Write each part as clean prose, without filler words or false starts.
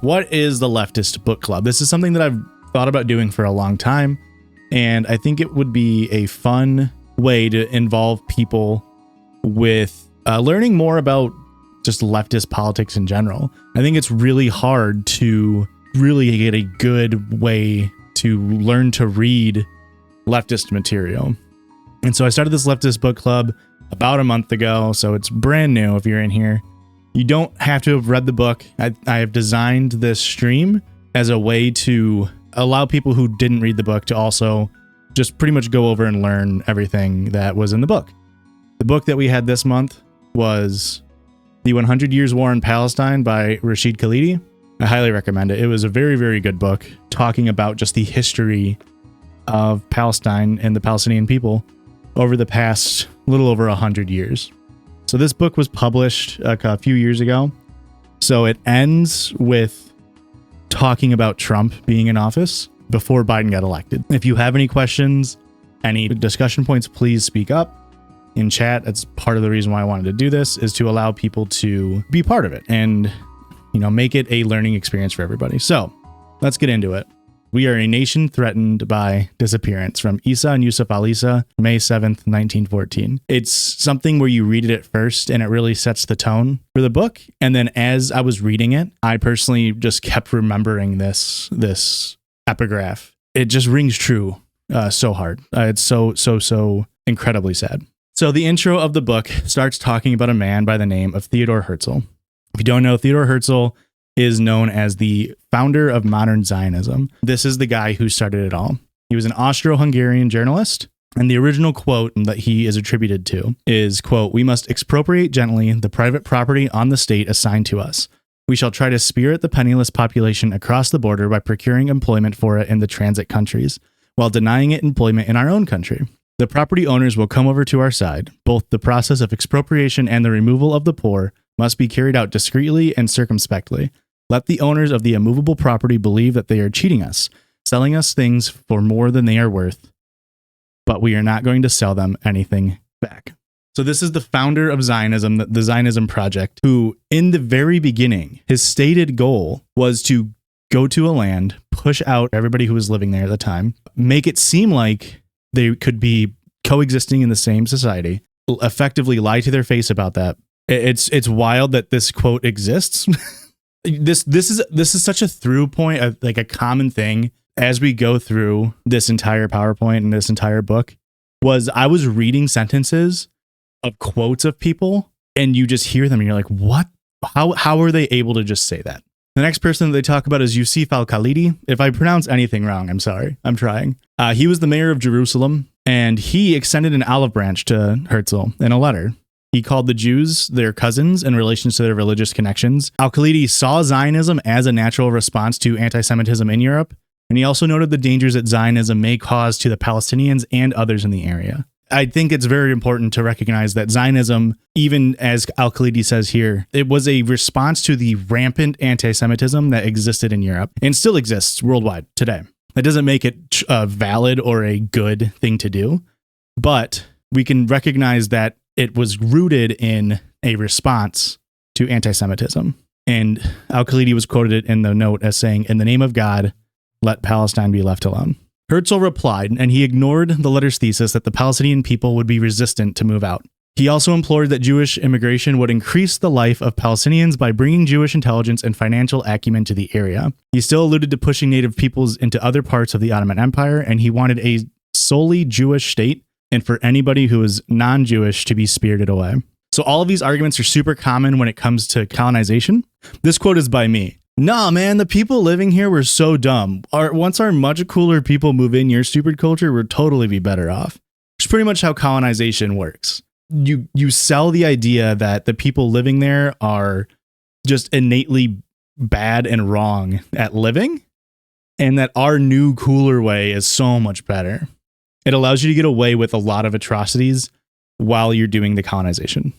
what is the Leftist Book Club? This is something that I've thought about doing for a long time, and I think it would be a fun way to involve people with learning more about just leftist politics in general. I think it's really hard to really get a good way to learn to read leftist material. And so I started this Leftist Book Club about a month ago, so it's brand new if you're in here. You don't have to have read the book. I have designed this stream as a way to allow people who didn't read the book to also just pretty much go over and learn everything that was in the book. The book that we had this month was The 100 Years War in Palestine by Rashid Khalidi. I highly recommend it. It was a very, very good book talking about just the history of Palestine and the Palestinian people over the past little over 100 years. So this book was published a few years ago. So it ends with talking about Trump being in office before Biden got elected. If you have any questions, any discussion points, please speak up in chat. That's part of the reason why I wanted to do this, is to allow people to be part of it and, you know, make it a learning experience for everybody. So let's get into it. We are a nation threatened by disappearance, from Isa and Yusuf al-Isa, May 7th, 1914. It's something where you read it at first and it really sets the tone for the book. And then as I was reading it, I personally just kept remembering this epigraph. It just rings true so hard. It's so incredibly sad. So the intro of the book starts talking about a man by the name of Theodor Herzl. If you don't know, Theodor Herzl is known as the founder of modern Zionism. This is the guy who started it all. He was an Austro-Hungarian journalist, and the original quote that he is attributed to is, quote, "We must expropriate gently the private property on the state assigned to us. We shall try to spirit the penniless population across the border by procuring employment for it in the transit countries, while denying it employment in our own country. The property owners will come over to our side. Both the process of expropriation and the removal of the poor must be carried out discreetly and circumspectly. Let the owners of the immovable property believe that they are cheating us, selling us things for more than they are worth, but we are not going to sell them anything back." So this is the founder of Zionism, the Zionism Project, who in the very beginning, his stated goal was to go to a land, push out everybody who was living there at the time, make it seem like they could be coexisting in the same society, effectively lie to their face about that. It's wild that this quote exists. This is such a through point, like a common thing as we go through this entire PowerPoint and this entire book. Was I was reading sentences of quotes of people, and you just hear them, and you're like, "What? How are they able to just say that?" The next person that they talk about is Yusuf al-Khalidi. If I pronounce anything wrong, I'm sorry. I'm trying. He was the mayor of Jerusalem, and he extended an olive branch to Herzl in a letter. He called the Jews their cousins in relation to their religious connections. Al-Khalidi saw Zionism as a natural response to anti-Semitism in Europe, and he also noted the dangers that Zionism may cause to the Palestinians and others in the area. I think it's very important to recognize that Zionism, even as Al-Khalidi says here, it was a response to the rampant anti-Semitism that existed in Europe and still exists worldwide today. That doesn't make it valid or a good thing to do, but we can recognize that it was rooted in a response to anti-Semitism. And Al-Khalidi was quoted in the note as saying, "In the name of God, let Palestine be left alone." Herzl replied, and he ignored the letter's thesis that the Palestinian people would be resistant to move out. He also implored that Jewish immigration would increase the life of Palestinians by bringing Jewish intelligence and financial acumen to the area. He still alluded to pushing native peoples into other parts of the Ottoman Empire, and he wanted a solely Jewish state, and for anybody who is non-Jewish to be spirited away. So all of these arguments are super common when it comes to colonization. This quote is by me. "Nah, man, the people living here were so dumb. Once our much cooler people move in, your stupid culture would totally be better off." It's pretty much how colonization works. You sell the idea that the people living there are just innately bad and wrong at living, and that our new, cooler way is so much better. It allows you to get away with a lot of atrocities while you're doing the colonization.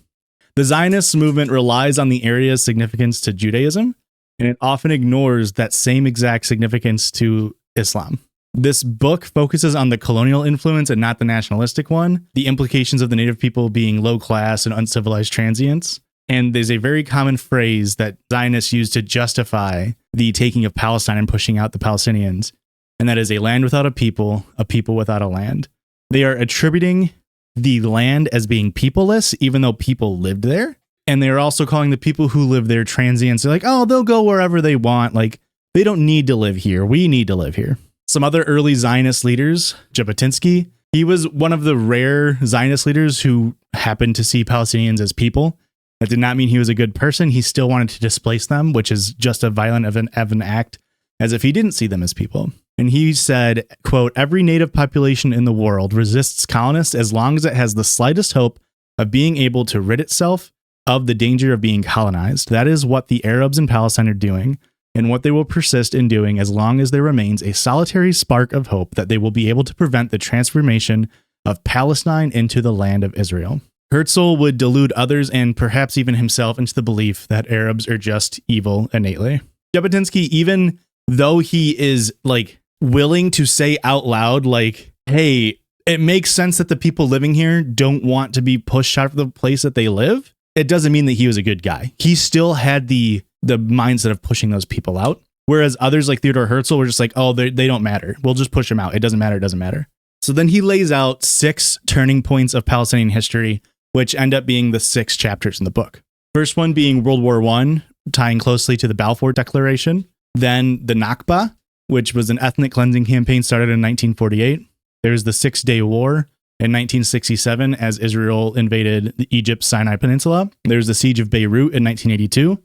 The Zionist movement relies on the area's significance to Judaism, and it often ignores that same exact significance to Islam. This book focuses on the colonial influence and not the nationalistic one, the implications of the native people being low class and uncivilized transients. And there's a very common phrase that Zionists use to justify the taking of Palestine and pushing out the Palestinians. And that is a land without a people without a land. They are attributing the land as being peopleless, even though people lived there. And they're also calling the people who live there transients. They're like, oh, they'll go wherever they want. Like, they don't need to live here. We need to live here. Some other early Zionist leaders, Jabotinsky, he was one of the rare Zionist leaders who happened to see Palestinians as people. That did not mean he was a good person. He still wanted to displace them, which is just a violent of an act, as if he didn't see them as people. And he said, quote, every native population in the world resists colonists as long as it has the slightest hope of being able to rid itself of the danger of being colonized. That is what the Arabs in Palestine are doing, and what they will persist in doing as long as there remains a solitary spark of hope that they will be able to prevent the transformation of Palestine into the land of Israel. Herzl would delude others and perhaps even himself into the belief that Arabs are just evil innately. Jabotinsky, even though he is like willing to say out loud, like, hey, it makes sense that the people living here don't want to be pushed out of the place that they live, it doesn't mean that he was a good guy. He still had the mindset of pushing those people out. Whereas others like Theodor Herzl were just like, oh, they don't matter. We'll just push them out. It doesn't matter. So then he lays out 6 turning points of Palestinian history, which end up being the 6 chapters in the book. First one being World War I, tying closely to the Balfour Declaration. Then the Nakba, which was an ethnic cleansing campaign started in 1948. There's the 6-Day War in 1967 as Israel invaded Egypt's Sinai Peninsula. There's the Siege of Beirut in 1982,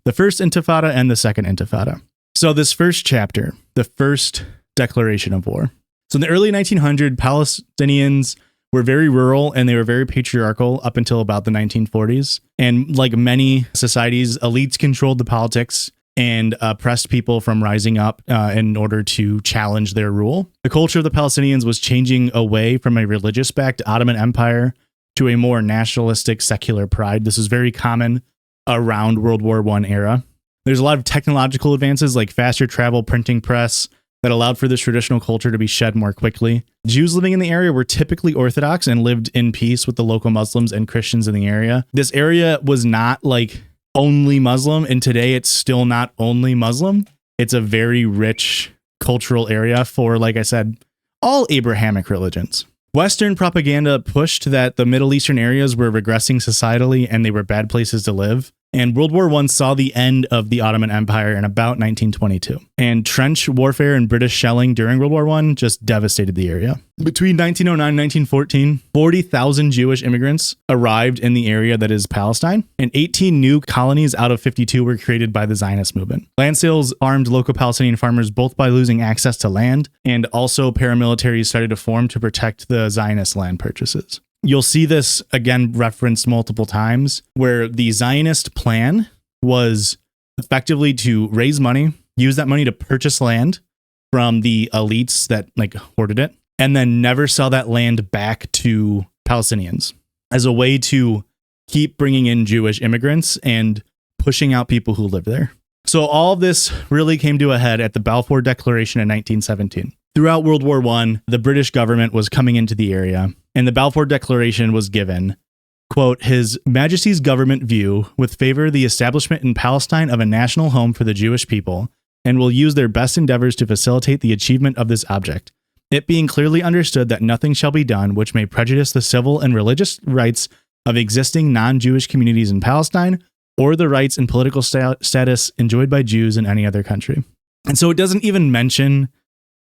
the First Intifada and the Second Intifada. So this first chapter, the first declaration of war. So in the early 1900s, Palestinians were very rural and they were very patriarchal up until about the 1940s. And like many societies, elites controlled the politics and oppressed people from rising up in order to challenge their rule. The culture of the Palestinians was changing away from a religious-backed Ottoman Empire to a more nationalistic, secular pride. This was very common around World War I era. There's a lot of technological advances like faster travel, printing press, that allowed for this traditional culture to be shed more quickly. Jews living in the area were typically Orthodox and lived in peace with the local Muslims and Christians in the area. This area was not like only Muslim, and today it's still not only Muslim. It's a very rich cultural area for, like I said, all Abrahamic religions. Western propaganda pushed that the Middle Eastern areas were regressing societally and they were bad places to live. And World War I saw the end of the Ottoman Empire in about 1922. And trench warfare and British shelling during World War I just devastated the area. Between 1909 and 1914, 40,000 Jewish immigrants arrived in the area that is Palestine, and 18 new colonies out of 52 were created by the Zionist movement. Land sales armed local Palestinian farmers both by losing access to land, and also paramilitaries started to form to protect the Zionist land purchases. You'll see this again referenced multiple times, where the Zionist plan was effectively to raise money, use that money to purchase land from the elites that like hoarded it, and then never sell that land back to Palestinians as a way to keep bringing in Jewish immigrants and pushing out people who live there. So all of this really came to a head at the Balfour Declaration in 1917. Throughout World War I, the British government was coming into the area, and the Balfour Declaration was given, quote, His Majesty's government view with favor the establishment in Palestine of a national home for the Jewish people, and will use their best endeavors to facilitate the achievement of this object, it being clearly understood that nothing shall be done which may prejudice the civil and religious rights of existing non-Jewish communities in Palestine, or the rights and political status enjoyed by Jews in any other country. And so it doesn't even mention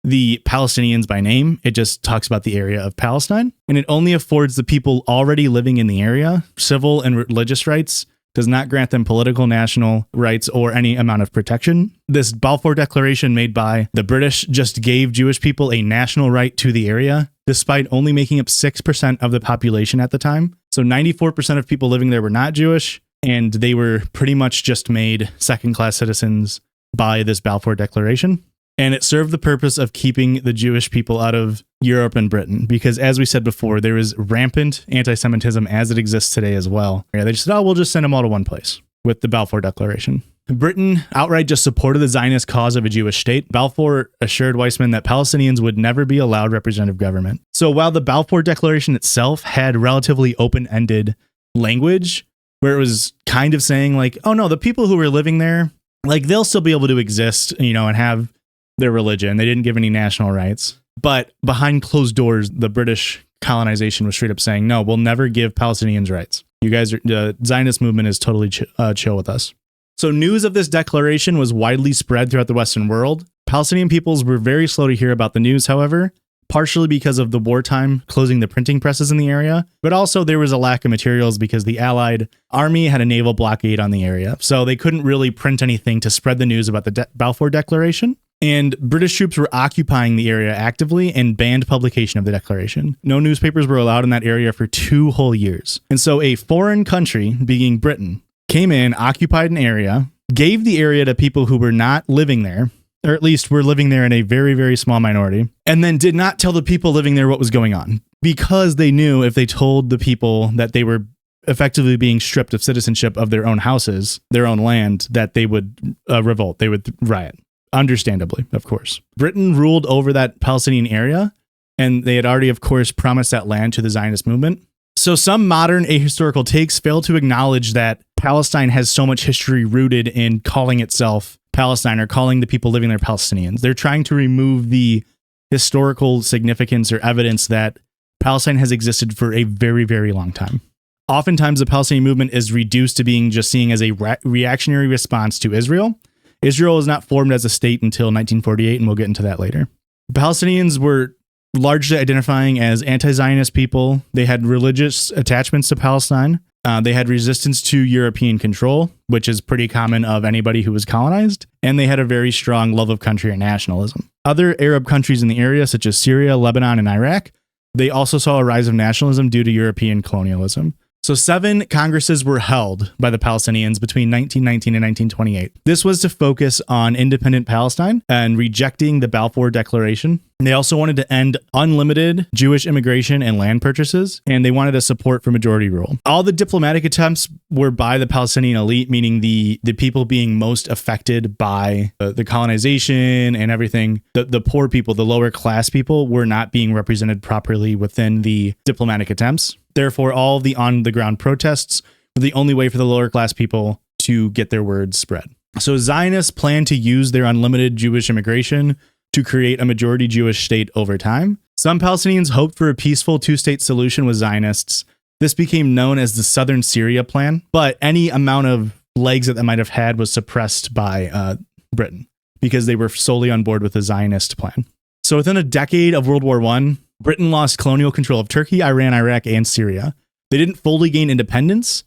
the Palestinians by name. It just talks about the area of Palestine, and it only affords the people already living in the area civil and religious rights, does not grant them political national rights or any amount of protection. This Balfour Declaration made by the British just gave Jewish people a national right to the area, despite only making up 6% of the population at the time. So 94% of people living there were not Jewish, and they were pretty much just made second-class citizens by this Balfour Declaration. And it served the purpose of keeping the Jewish people out of Europe and Britain, because as we said before, there is rampant anti-Semitism as it exists today as well. They just said, oh, we'll just send them all to one place with the Balfour Declaration. Britain outright just supported the Zionist cause of a Jewish state. Balfour assured Weizmann that Palestinians would never be allowed representative government. So while the Balfour Declaration itself had relatively open-ended language, where it was kind of saying like, oh no, the people who were living there, like they'll still be able to exist, and have their religion. They didn't give any national rights. But behind closed doors, the British colonization was straight up saying, no, we'll never give Palestinians rights. You guys, the Zionist movement is totally chill with us. So news of this declaration was widely spread throughout the Western world. Palestinian peoples were very slow to hear about the news, however, partially because of the wartime closing the printing presses in the area, but also there was a lack of materials because the Allied army had a naval blockade on the area. So they couldn't really print anything to spread the news about the Balfour Declaration. And British troops were occupying the area actively and banned publication of the declaration. No newspapers were allowed in that area for 2 whole years. And so a foreign country, being Britain, came in, occupied an area, gave the area to people who were not living there, or at least were living there in a very, very small minority, and then did not tell the people living there what was going on, because they knew if they told the people that they were effectively being stripped of citizenship of their own houses, their own land, that they would revolt, they would riot. Understandably, of course. Britain ruled over that Palestinian area, and they had already, of course, promised that land to the Zionist movement. So some modern ahistorical takes fail to acknowledge that Palestine has so much history rooted in calling itself Palestine or calling the people living there Palestinians. They're trying to remove the historical significance or evidence that Palestine has existed for a very, very long time. Oftentimes, the Palestinian movement is reduced to being just seen as a reactionary response to Israel. Israel was not formed as a state until 1948, and we'll get into that later. Palestinians were largely identifying as anti-Zionist people. They had religious attachments to Palestine. They had resistance to European control, which is pretty common of anybody who was colonized. And they had a very strong love of country and nationalism. Other Arab countries in the area, such as Syria, Lebanon, and Iraq, they also saw a rise of nationalism due to European colonialism. So 7 congresses were held by the Palestinians between 1919 and 1928. This was to focus on independent Palestine and rejecting the Balfour Declaration. They also wanted to end unlimited Jewish immigration and land purchases, and they wanted a support for majority rule. All the diplomatic attempts were by the Palestinian elite, meaning the people being most affected by the colonization and everything. The poor people, the lower class people, were not being represented properly within the diplomatic attempts. Therefore, all the on-the-ground protests were the only way for the lower class people to get their words spread. So Zionists plan to use their unlimited Jewish immigration to create a majority Jewish state over time. Some Palestinians hoped for a peaceful 2-state solution with Zionists. This became known as the Southern Syria Plan, but any amount of legs that they might have had was suppressed by Britain because they were solely on board with the Zionist plan. So within a decade of World War I, Britain lost colonial control of Turkey, Iran, Iraq, and Syria. They didn't fully gain independence,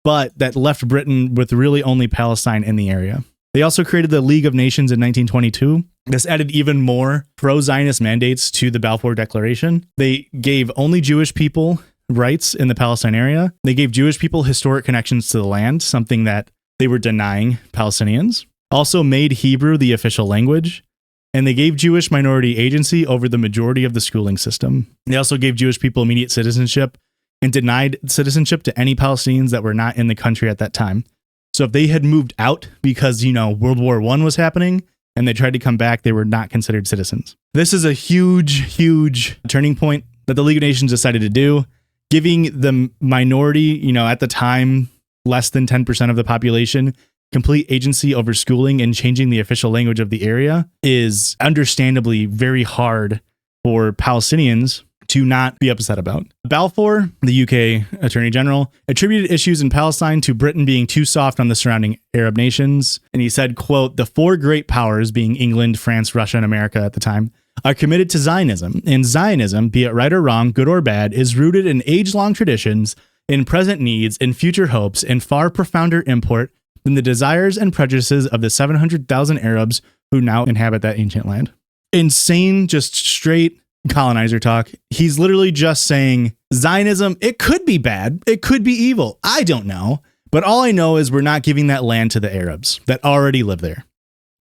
but that left Britain with really only Palestine in the area. They also created the League of Nations in 1922. This added even more pro-Zionist mandates to the Balfour Declaration. They gave only Jewish people rights in the Palestine area. They gave Jewish people historic connections to the land, something that they were denying Palestinians. Also made Hebrew the official language. And they gave Jewish minority agency over the majority of the schooling system. They also gave Jewish people immediate citizenship and denied citizenship to any Palestinians that were not in the country at that time. So if they had moved out because, World War I was happening and they tried to come back, they were not considered citizens. This is a huge, huge turning point that the League of Nations decided to do, giving the minority, at the time, less than 10% of the population, complete agency over schooling and changing the official language of the area is understandably very hard for Palestinians to not be upset about. Balfour, the UK Attorney General, attributed issues in Palestine to Britain being too soft on the surrounding Arab nations. And he said, quote, "The 4 great powers, being England, France, Russia, and America at the time, are committed to Zionism. And Zionism, be it right or wrong, good or bad, is rooted in age-long traditions, in present needs, in future hopes, in far profounder import than the desires and prejudices of the 700,000 Arabs who now inhabit that ancient land." Insane, just straight colonizer talk. He's literally just saying Zionism, it could be bad, it could be evil, I don't know. But all I know is we're not giving that land to the Arabs that already live there.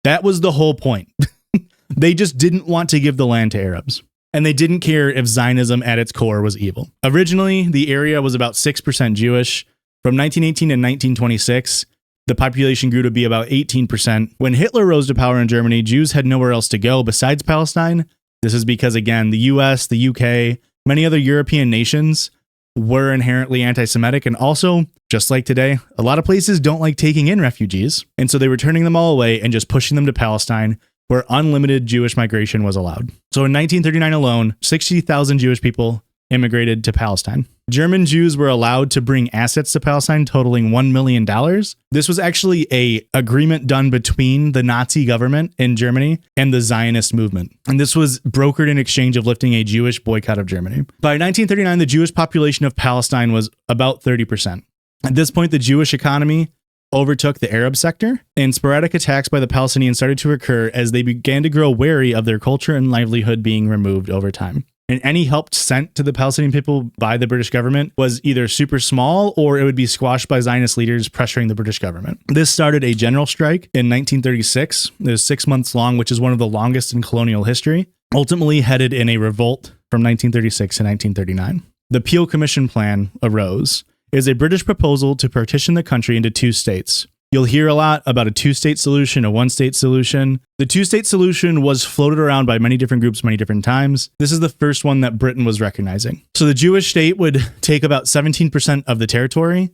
That was the whole point. They just didn't want to give the land to Arabs. And they didn't care if Zionism at its core was evil. Originally, the area was about 6% Jewish. From 1918 to 1926, the population grew to be about 18%. When Hitler rose to power in Germany, Jews had nowhere else to go besides Palestine. This is because, again, the US, the UK, many other European nations were inherently anti-Semitic. And also, just like today, a lot of places don't like taking in refugees. And so they were turning them all away and just pushing them to Palestine, where unlimited Jewish migration was allowed. So in 1939 alone, 60,000 Jewish people immigrated to Palestine. German Jews were allowed to bring assets to Palestine totaling $1 million. This was actually an agreement done between the Nazi government in Germany and the Zionist movement. And this was brokered in exchange of lifting a Jewish boycott of Germany. By 1939, the Jewish population of Palestine was about 30%. At this point, the Jewish economy overtook the Arab sector, and sporadic attacks by the Palestinians started to occur as they began to grow wary of their culture and livelihood being removed over time. And any help sent to the Palestinian people by the British government was either super small or it would be squashed by Zionist leaders pressuring the British government. This started a general strike in 1936. It was 6 months long, which is one of the longest in colonial history, ultimately headed in a revolt from 1936 to 1939. The Peel Commission Plan arose. It is a British proposal to partition the country into two states. You'll hear a lot about a two-state solution, a one-state solution. The two-state solution was floated around by many different groups many different times. This is the first one that Britain was recognizing. So the Jewish state would take about 17% of the territory,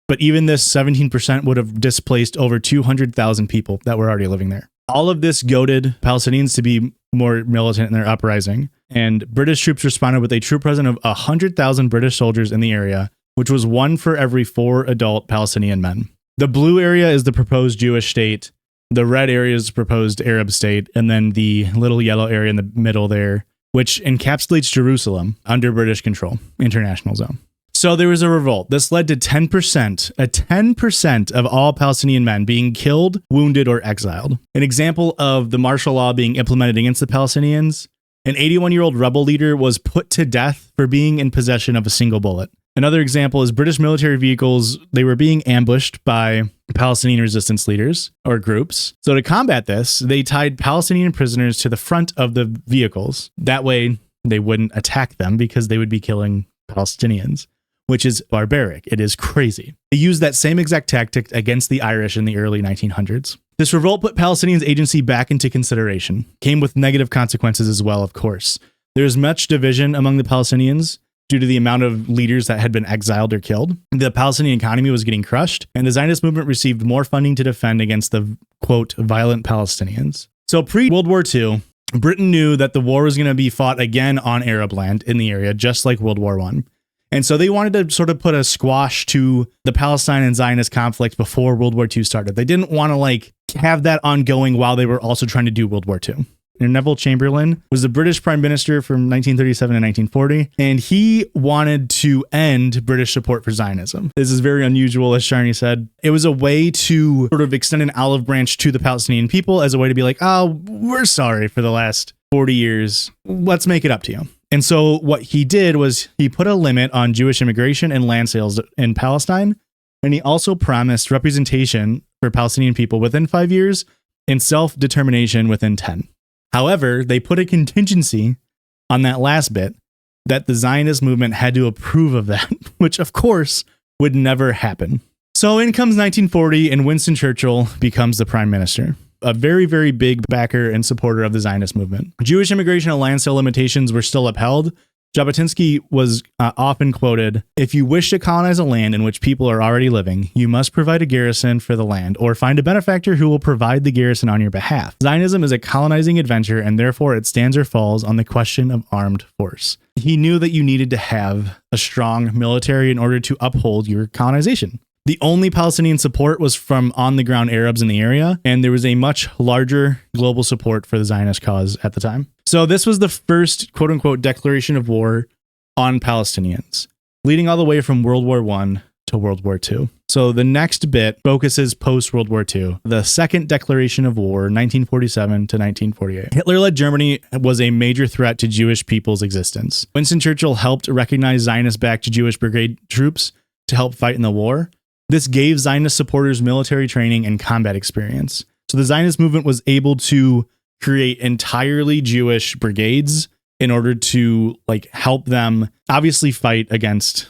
but even this 17% would have displaced over 200,000 people that were already living there. All of this goaded Palestinians to be more militant in their uprising, and British troops responded with a troop presence of 100,000 British soldiers in the area, which was 1 for every 4 adult Palestinian men. The blue area is the proposed Jewish state. The red area is the proposed Arab state. And then the little yellow area in the middle there, which encapsulates Jerusalem under British control, international zone. So there was a revolt. This led to 10% of all Palestinian men being killed, wounded, or exiled. An example of the martial law being implemented against the Palestinians, an 81-year-old rebel leader was put to death for being in possession of a single bullet. Another example is British military vehicles. They were being ambushed by Palestinian resistance leaders or groups. So to combat this, they tied Palestinian prisoners to the front of the vehicles. That way they wouldn't attack them because they would be killing Palestinians, which is barbaric. It is crazy. They used that same exact tactic against the Irish in the early 1900s. This revolt put Palestinians' agency back into consideration. Came with negative consequences as well, of course. There was much division among the Palestinians due to the amount of leaders that had been exiled or killed. The Palestinian economy was getting crushed, and the Zionist movement received more funding to defend against the, quote, violent Palestinians. So pre-World War II, Britain knew that the war was going to be fought again on Arab land in the area, just like World War I. And so they wanted to sort of put a squash to the Palestine and Zionist conflict before World War II started. They didn't want to have that ongoing while they were also trying to do World War II. Neville Chamberlain was the British Prime Minister from 1937 to 1940, and he wanted to end British support for Zionism. This is very unusual, as Sharni said. It was a way to sort of extend an olive branch to the Palestinian people as a way to be like, oh, we're sorry for the last 40 years. Let's make it up to you. And so what he did was he put a limit on Jewish immigration and land sales in Palestine, and he also promised representation for Palestinian people within 5 years and self-determination within 10. However, they put a contingency on that last bit that the Zionist movement had to approve of that, which of course would never happen. So in comes 1940 and Winston Churchill becomes the prime minister, a very, very big backer and supporter of the Zionist movement. Jewish immigration and land sale limitations were still upheld. Jabotinsky was often quoted, "If you wish to colonize a land in which people are already living, you must provide a garrison for the land or find a benefactor who will provide the garrison on your behalf. Zionism is a colonizing adventure and therefore it stands or falls on the question of armed force." He knew that you needed to have a strong military in order to uphold your colonization. The only Palestinian support was from on-the-ground Arabs in the area, and there was a much larger global support for the Zionist cause at the time. So this was the first quote-unquote declaration of war on Palestinians, leading all the way from World War I to World War II. So the next bit focuses post-World War II, the second declaration of war, 1947 to 1948. Hitler-led Germany was a major threat to Jewish people's existence. Winston Churchill helped recognize Zionist-backed Jewish brigade troops to help fight in the war. This gave Zionist supporters military training and combat experience. So the Zionist movement was able to create entirely Jewish brigades in order to help them obviously fight against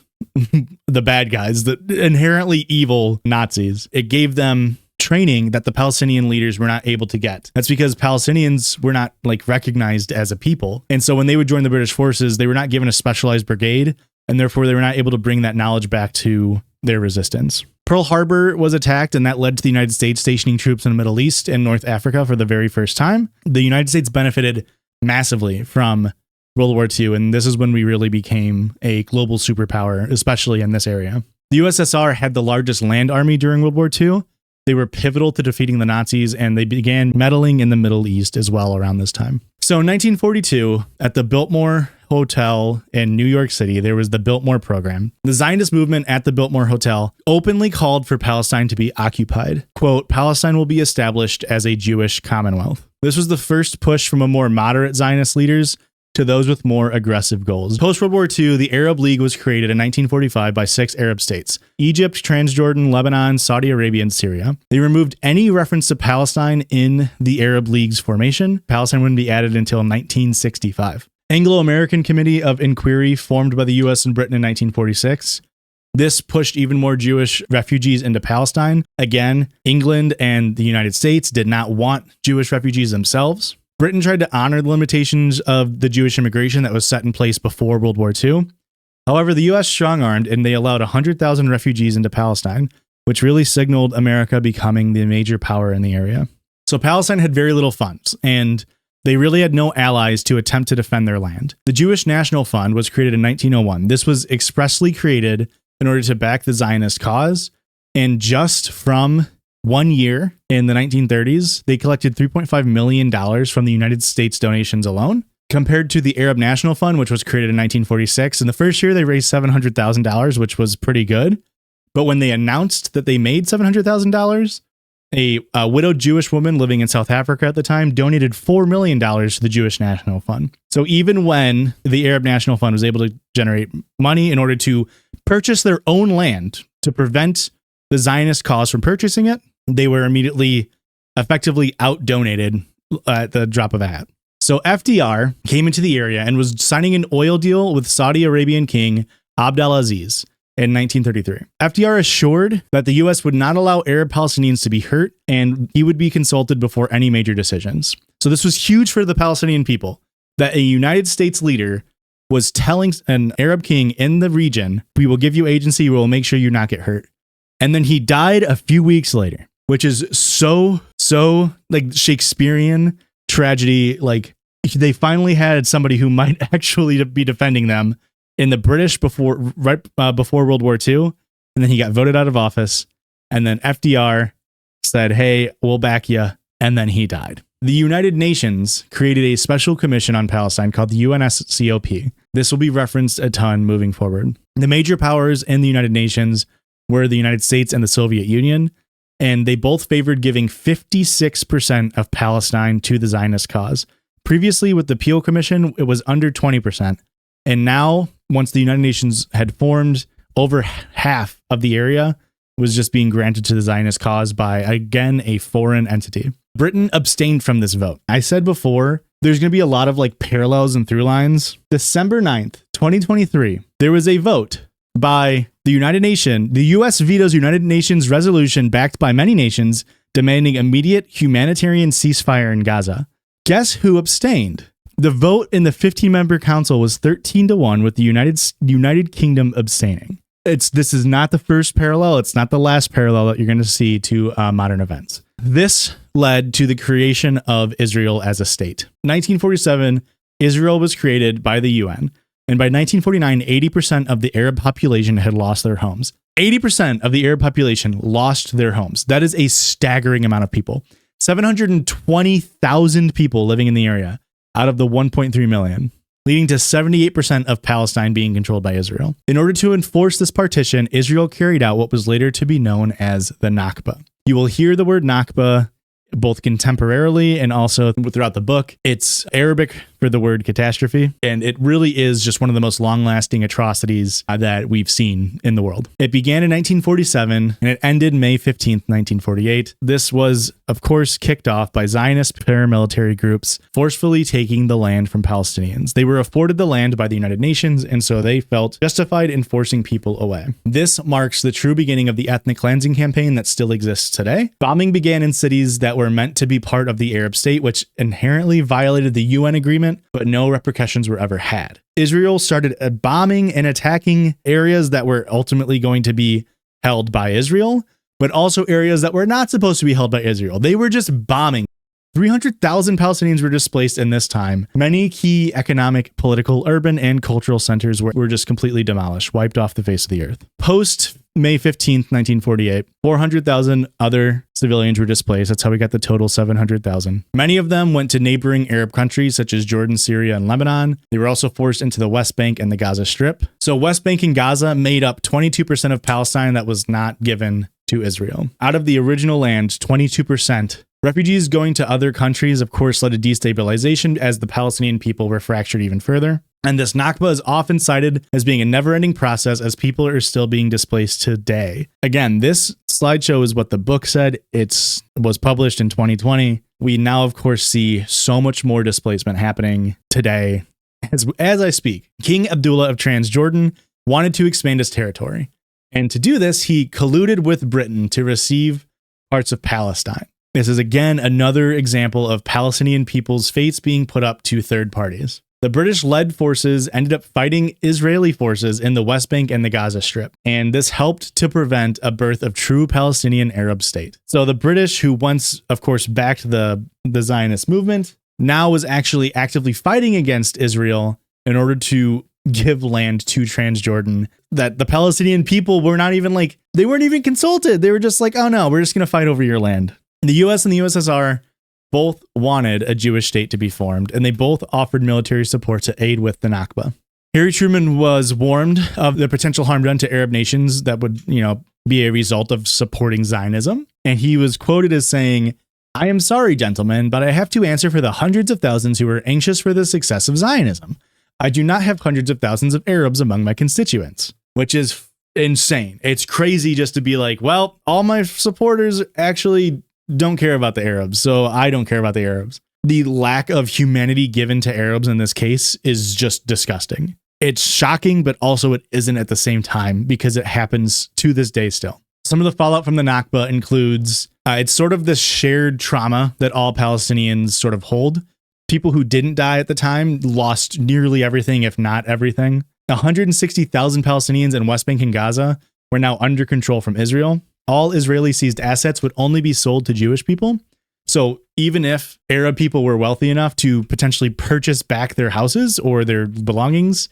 the bad guys, the inherently evil Nazis. It gave them training that the Palestinian leaders were not able to get. That's because Palestinians were not recognized as a people. And so when they would join the British forces, they were not given a specialized brigade. and therefore they were not able to bring that knowledge back to their resistance. Pearl Harbor was attacked, and that led to the United States stationing troops in the Middle East and North Africa for the very first time. The United States benefited massively from World War II, and this is when we really became a global superpower, especially in this area. The USSR had the largest land army during World War II. They were pivotal to defeating the Nazis, and they began meddling in the Middle East as well around this time. So in 1942, at the Biltmore Hotel in New York City, there was the Biltmore program. The Zionist movement at the Biltmore Hotel openly called for Palestine to be occupied. Quote, Palestine will be established as a Jewish commonwealth. This was the first push from a more moderate Zionist leaders to those with more aggressive goals. Post-World War II, the Arab League was created in 1945 by 6 Arab states: Egypt, Transjordan, Lebanon, Saudi Arabia, and Syria. They removed any reference to Palestine in the Arab League's formation. Palestine wouldn't be added until 1965. Anglo-American Committee of Inquiry formed by the US and Britain in 1946. This pushed even more Jewish refugees into Palestine. Again, England and the United States did not want Jewish refugees themselves. Britain tried to honor the limitations of the Jewish immigration that was set in place before World War II. However, the US strong-armed, and they allowed 100,000 refugees into Palestine, which really signaled America becoming the major power in the area. So Palestine had very little funds, and they really had no allies to attempt to defend their land. The Jewish National Fund was created in 1901. This was expressly created in order to back the Zionist cause, and just from 1 year in the 1930s, they collected $3.5 million from the United States donations alone, compared to the Arab National Fund, which was created in 1946. In the first year, they raised $700,000, which was pretty good. But when they announced that they made $700,000, a widowed Jewish woman living in South Africa at the time donated $4 million to the Jewish National Fund. So even when the Arab National Fund was able to generate money in order to purchase their own land to prevent the Zionist cause from purchasing it, they were immediately effectively out-donated at the drop of a hat. So FDR came into the area and was signing an oil deal with Saudi Arabian King Abdulaziz in 1933. FDR assured that the U.S. would not allow Arab Palestinians to be hurt, and he would be consulted before any major decisions. So this was huge for the Palestinian people, that a United States leader was telling an Arab king in the region, we will give you agency, we will make sure you not get hurt. And then he died a few weeks later, which is so like Shakespearean tragedy. Like, they finally had somebody who might actually be defending them in the British before World War II. And then he got voted out of office. And then FDR said, hey, we'll back you. And then he died. The United Nations created a special commission on Palestine called the UNSCOP. This will be referenced a ton moving forward. The major powers in the United Nations were the United States and the Soviet Union, and they both favored giving 56% of Palestine to the Zionist cause. Previously, with the Peel Commission, it was under 20%. And now, once the United Nations had formed, over half of the area was just being granted to the Zionist cause by, again, a foreign entity. Britain abstained from this vote. I said before, there's going to be a lot of like parallels and through lines. December 9th, 2023, there was a vote by the United Nations. The U.S. vetoes United Nations resolution backed by many nations demanding immediate humanitarian ceasefire in Gaza. Guess who abstained? The vote in the 15-member council was 13-1 with the United Kingdom abstaining. This is not the first parallel. It's not the last parallel that you're going to see to modern events. This led to the creation of Israel as a state. 1947, Israel was created by the UN. And by 1949, 80% of the Arab population had lost their homes. 80% of the Arab population lost their homes. That is a staggering amount of people. 720,000 people living in the area out of the 1.3 million, leading to 78% of Palestine being controlled by Israel. In order to enforce this partition, Israel carried out what was later to be known as the Nakba. You will hear the word Nakba both contemporarily and also throughout the book. It's Arabic for the word catastrophe, and it really is just one of the most long-lasting atrocities that we've seen in the world. It began in 1947, and it ended May 15th, 1948. This was, of course, kicked off by Zionist paramilitary groups forcefully taking the land from Palestinians. They were afforded the land by the United Nations, and so they felt justified in forcing people away. This marks the true beginning of the ethnic cleansing campaign that still exists today. Bombing began in cities that were meant to be part of the Arab state, which inherently violated the UN agreement agreement, but no repercussions were ever had. Israel started bombing and attacking areas that were ultimately going to be held by Israel, but also areas that were not supposed to be held by Israel. They were just bombing. 300,000 Palestinians were displaced in this time. Many key economic, political, urban, and cultural centers were just completely demolished, wiped off the face of the earth. Post May 15th, 1948, 400,000 other civilians were displaced. That's how we got the total 700,000. Many of them went to neighboring Arab countries such as Jordan, Syria, and Lebanon. They were also forced into the West Bank and the Gaza Strip. So West Bank and Gaza made up 22% of Palestine that was not given to Israel. Out of the original land, 22%. Refugees going to other countries, of course, led to destabilization as the Palestinian people were fractured even further. And this Nakba is often cited as being a never-ending process as people are still being displaced today. Again, this slideshow is what the book said. It was published in 2020. We now, of course, see so much more displacement happening today. As I speak, King Abdullah of Transjordan wanted to expand his territory. And to do this, he colluded with Britain to receive parts of Palestine. This is again another example of Palestinian people's fates being put up to third parties. The British-led forces ended up fighting Israeli forces in the West Bank and the Gaza Strip, and this helped to prevent a birth of true Palestinian Arab state. So the British, who once, of course, backed the Zionist movement, now was actually actively fighting against Israel in order to give land to Transjordan that the Palestinian people were not even they weren't even consulted. They were just like, oh no, we're just going to fight over your land. The US and the USSR both wanted a Jewish state to be formed, and they both offered military support to aid with the Nakba. Harry Truman was warned of the potential harm done to Arab nations that would, be a result of supporting Zionism. And he was quoted as saying, "I am sorry, gentlemen, but I have to answer for the hundreds of thousands who are anxious for the success of Zionism. I do not have hundreds of thousands of Arabs among my constituents," which is insane. It's crazy just to be like, well, all my supporters actually don't care about the Arabs, so I don't care about the Arabs. The lack of humanity given to Arabs in this case is just disgusting. It's shocking, but also it isn't at the same time because it happens to this day still. Some of the fallout from the Nakba includes, it's sort of this shared trauma that all Palestinians sort of hold. People who didn't die at the time lost nearly everything, if not everything. 160,000 Palestinians in West Bank and Gaza were now under control from Israel. All Israeli seized assets would only be sold to Jewish people. So even if Arab people were wealthy enough to potentially purchase back their houses or their belongings,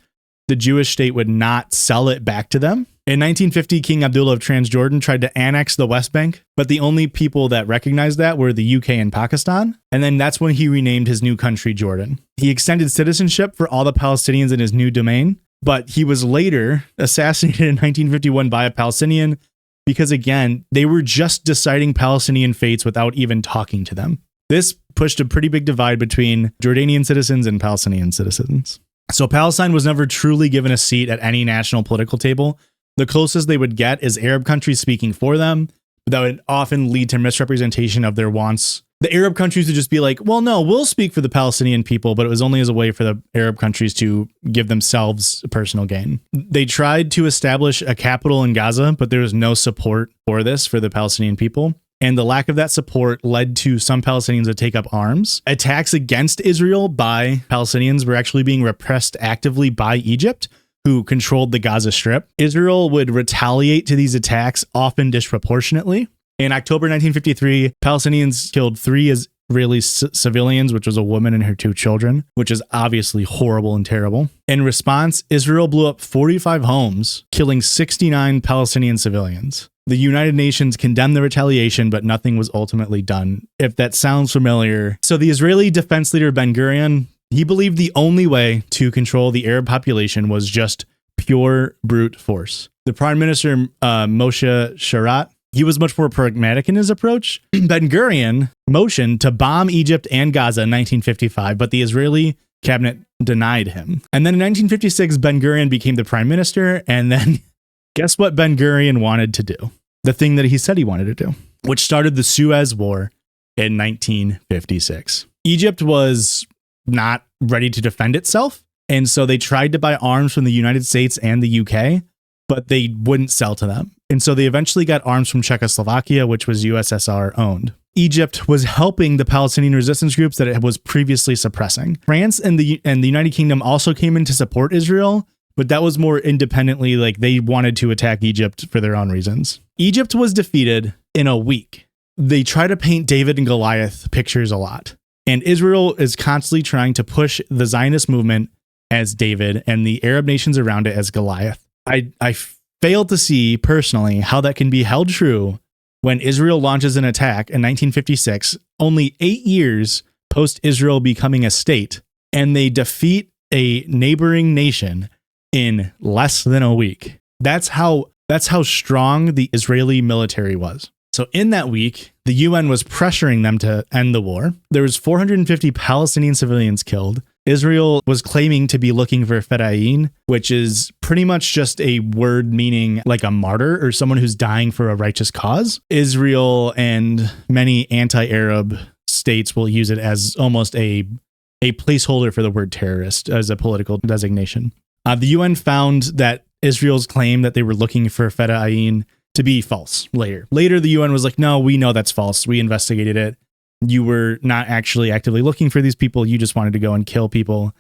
the Jewish state would not sell it back to them. In 1950, King Abdullah of Transjordan tried to annex the West Bank, but the only people that recognized that were the UK and Pakistan. And then that's when he renamed his new country Jordan. He extended citizenship for all the Palestinians in his new domain, but he was later assassinated in 1951 by a Palestinian because, again, they were just deciding Palestinian fates without even talking to them. This pushed a pretty big divide between Jordanian citizens and Palestinian citizens. So Palestine was never truly given a seat at any national political table. The closest they would get is Arab countries speaking for them, but that would often lead to misrepresentation of their wants. The Arab countries would just be like, well, no, we'll speak for the Palestinian people, but it was only as a way for the Arab countries to give themselves personal gain. They tried to establish a capital in Gaza, but there was no support for this for the Palestinian people. And the lack of that support led to some Palestinians to take up arms. Attacks against Israel by Palestinians were actually being repressed actively by Egypt, who controlled the Gaza Strip. Israel would retaliate to these attacks, often disproportionately. In October 1953, Palestinians killed 3 Israeli civilians, which was a woman and her 2 children, which is obviously horrible and terrible. In response, Israel blew up 45 homes, killing 69 Palestinian civilians. The United Nations condemned the retaliation, but nothing was ultimately done, if that sounds familiar. So the Israeli defense leader Ben-Gurion, he believed the only way to control the Arab population was just pure brute force. The Prime Minister, Moshe Sharat, he was much more pragmatic in his approach. Ben-Gurion motioned to bomb Egypt and Gaza in 1955, but the Israeli cabinet denied him. And then in 1956, Ben-Gurion became the prime minister, and then guess what Ben-Gurion wanted to do? The thing that he said he wanted to do, which started the Suez War in 1956. Egypt was not ready to defend itself, and so they tried to buy arms from the United States and the UK, but they wouldn't sell to them. And so they eventually got arms from Czechoslovakia, which was USSR owned. Egypt was helping the Palestinian resistance groups that it was previously suppressing. France and the United Kingdom also came in to support Israel, but that was more independently, like they wanted to attack Egypt for their own reasons. Egypt was defeated in a week. They try to paint David and Goliath pictures a lot. And Israel is constantly trying to push the Zionist movement as David and the Arab nations around it as Goliath. I failed to see personally how that can be held true when Israel launches an attack in 1956, only 8 years post Israel becoming a state, and they defeat a neighboring nation in less than a week. That's how strong the Israeli military was. So in that week, the UN was pressuring them to end the war. There was 450 Palestinian civilians killed. Israel was claiming to be looking for fedayeen, which is pretty much just a word meaning like a martyr or someone who's dying for a righteous cause. Israel and many anti-Arab states will use it as almost a placeholder for the word terrorist as a political designation. The UN found that Israel's claim that they were looking for fedayeen to be false later. Later, the UN was like, no, we know that's false. We investigated it. You were not actually actively looking for these people. You just wanted to go and kill people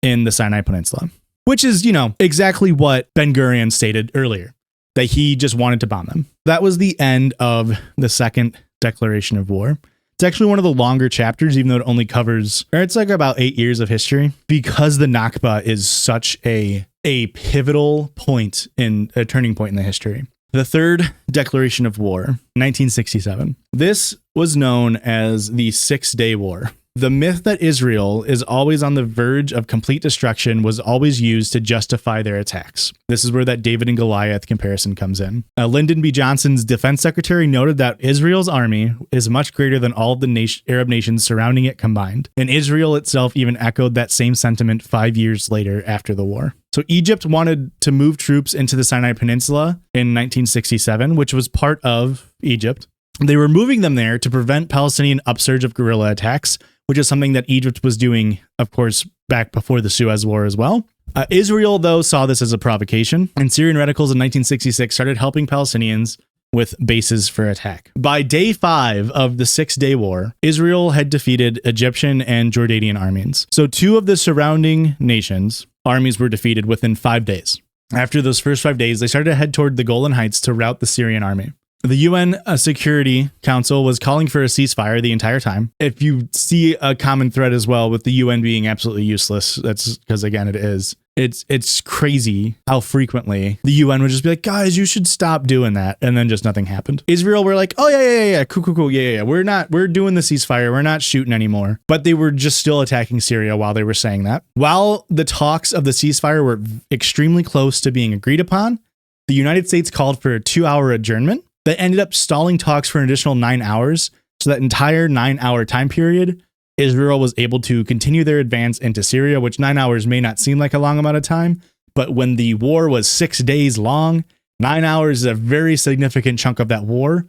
in the Sinai Peninsula, which is, exactly what Ben-Gurion stated earlier, that he just wanted to bomb them. That was the end of the second declaration of war. It's actually one of the longer chapters, even though it only covers, or it's like about 8 years of history, because the Nakba is such a pivotal point in a turning point in the history. The third declaration of war, 1967. This was known as the 6-Day War. The myth that Israel is always on the verge of complete destruction was always used to justify their attacks. This is where that David and Goliath comparison comes in. Lyndon B. Johnson's defense secretary noted that Israel's army is much greater than all of the Arab nations surrounding it combined. And Israel itself even echoed that same sentiment 5 years later after the war. So Egypt wanted to move troops into the Sinai Peninsula in 1967, which was part of Egypt. They were moving them there to prevent Palestinian upsurge of guerrilla attacks, which is something that Egypt was doing, of course, back before the Suez War as well. Israel, though, saw this as a provocation, and Syrian radicals in 1966 started helping Palestinians with bases for attack. By day 5 of the 6-Day War, Israel had defeated Egyptian and Jordanian armies. So 2 of the surrounding nations' armies were defeated within 5 days. After those first 5 days, they started to head toward the Golan Heights to rout the Syrian army. The UN Security Council was calling for a ceasefire the entire time. If you see a common thread as well with the UN being absolutely useless, that's because, again, it is. It's crazy how frequently the UN would just be like, guys, you should stop doing that. And then just nothing happened. Israel were like, oh, yeah, cool. Yeah. We're doing the ceasefire. We're not shooting anymore. But they were just still attacking Syria while they were saying that. While the talks of the ceasefire were extremely close to being agreed upon, the United States called for a 2-hour adjournment that ended up stalling talks for an additional 9 hours. So that entire 9-hour time period, Israel was able to continue their advance into Syria, which 9 hours may not seem like a long amount of time, but when the war was 6 days long, 9 hours is a very significant chunk of that war,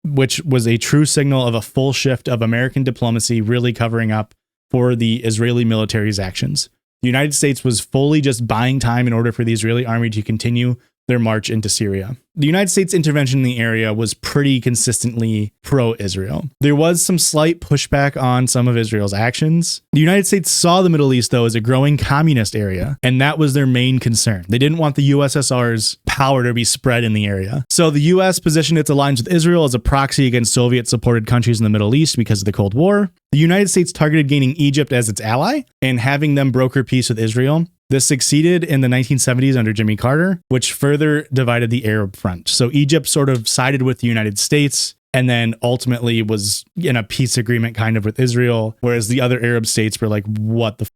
which was a true signal of a full shift of American diplomacy really covering up for the Israeli military's actions. The United States was fully just buying time in order for the Israeli army to continue their march into Syria. The United States intervention in the area was pretty consistently pro-Israel. There was some slight pushback on some of Israel's actions. The United States saw the Middle East, though, as a growing communist area, and that was their main concern. They didn't want the USSR's power to be spread in the area. So the US positioned its alliance with Israel as a proxy against Soviet-supported countries in the Middle East because of the Cold War. The United States targeted gaining Egypt as its ally and having them broker peace with Israel. This succeeded in the 1970s under Jimmy Carter, which further divided the Arab front. So Egypt sort of sided with the United States and then ultimately was in a peace agreement kind of with Israel, whereas the other Arab states were like, what the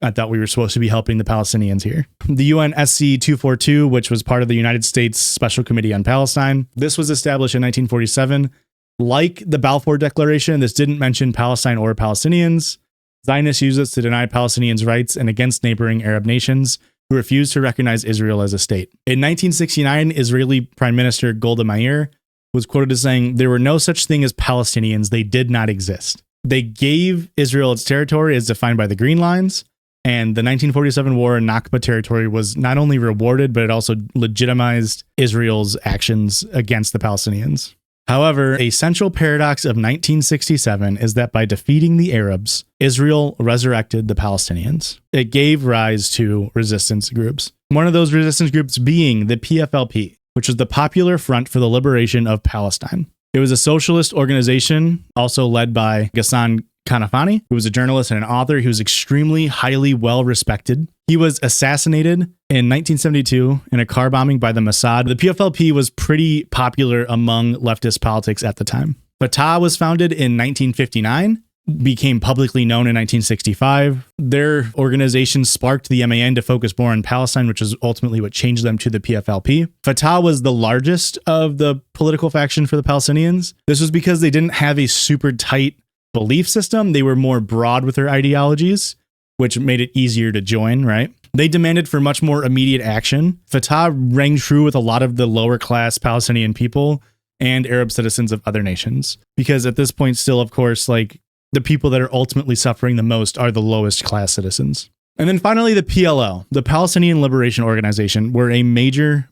I thought we were supposed to be helping the Palestinians here. The UNSC 242, which was part of the United States Special Committee on Palestine, this was established in 1947. Like the Balfour Declaration, this didn't mention Palestine or Palestinians. Zionists used this to deny Palestinians' rights and against neighboring Arab nations who refused to recognize Israel as a state. In 1969, Israeli Prime Minister Golda Meir was quoted as saying, "There were no such thing as Palestinians. They did not exist." They gave Israel its territory as defined by the Green Lines, and the 1947 war in Nakba territory was not only rewarded, but it also legitimized Israel's actions against the Palestinians. However, a central paradox of 1967 is that by defeating the Arabs, Israel resurrected the Palestinians. It gave rise to resistance groups. One of those resistance groups being the PFLP, which was the Popular Front for the Liberation of Palestine. It was a socialist organization also led by Ghassan Kanafani, who was a journalist and an author. He was extremely highly well respected. He was assassinated in 1972 in a car bombing by the Mossad. The PFLP was pretty popular among leftist politics at the time. Fatah was founded in 1959, became publicly known in 1965. Their organization sparked the MAN to focus more on Palestine, which is ultimately what changed them to the PFLP. Fatah was the largest of the political faction for the Palestinians. This was because they didn't have a super tight belief system. They were more broad with their ideologies, which made it easier to join, right? They demanded for much more immediate action. Fatah rang true with a lot of the lower class Palestinian people and Arab citizens of other nations. Because at this point still, of course, like the people that are ultimately suffering the most are the lowest class citizens. And then finally, the PLO, the Palestinian Liberation Organization, were a major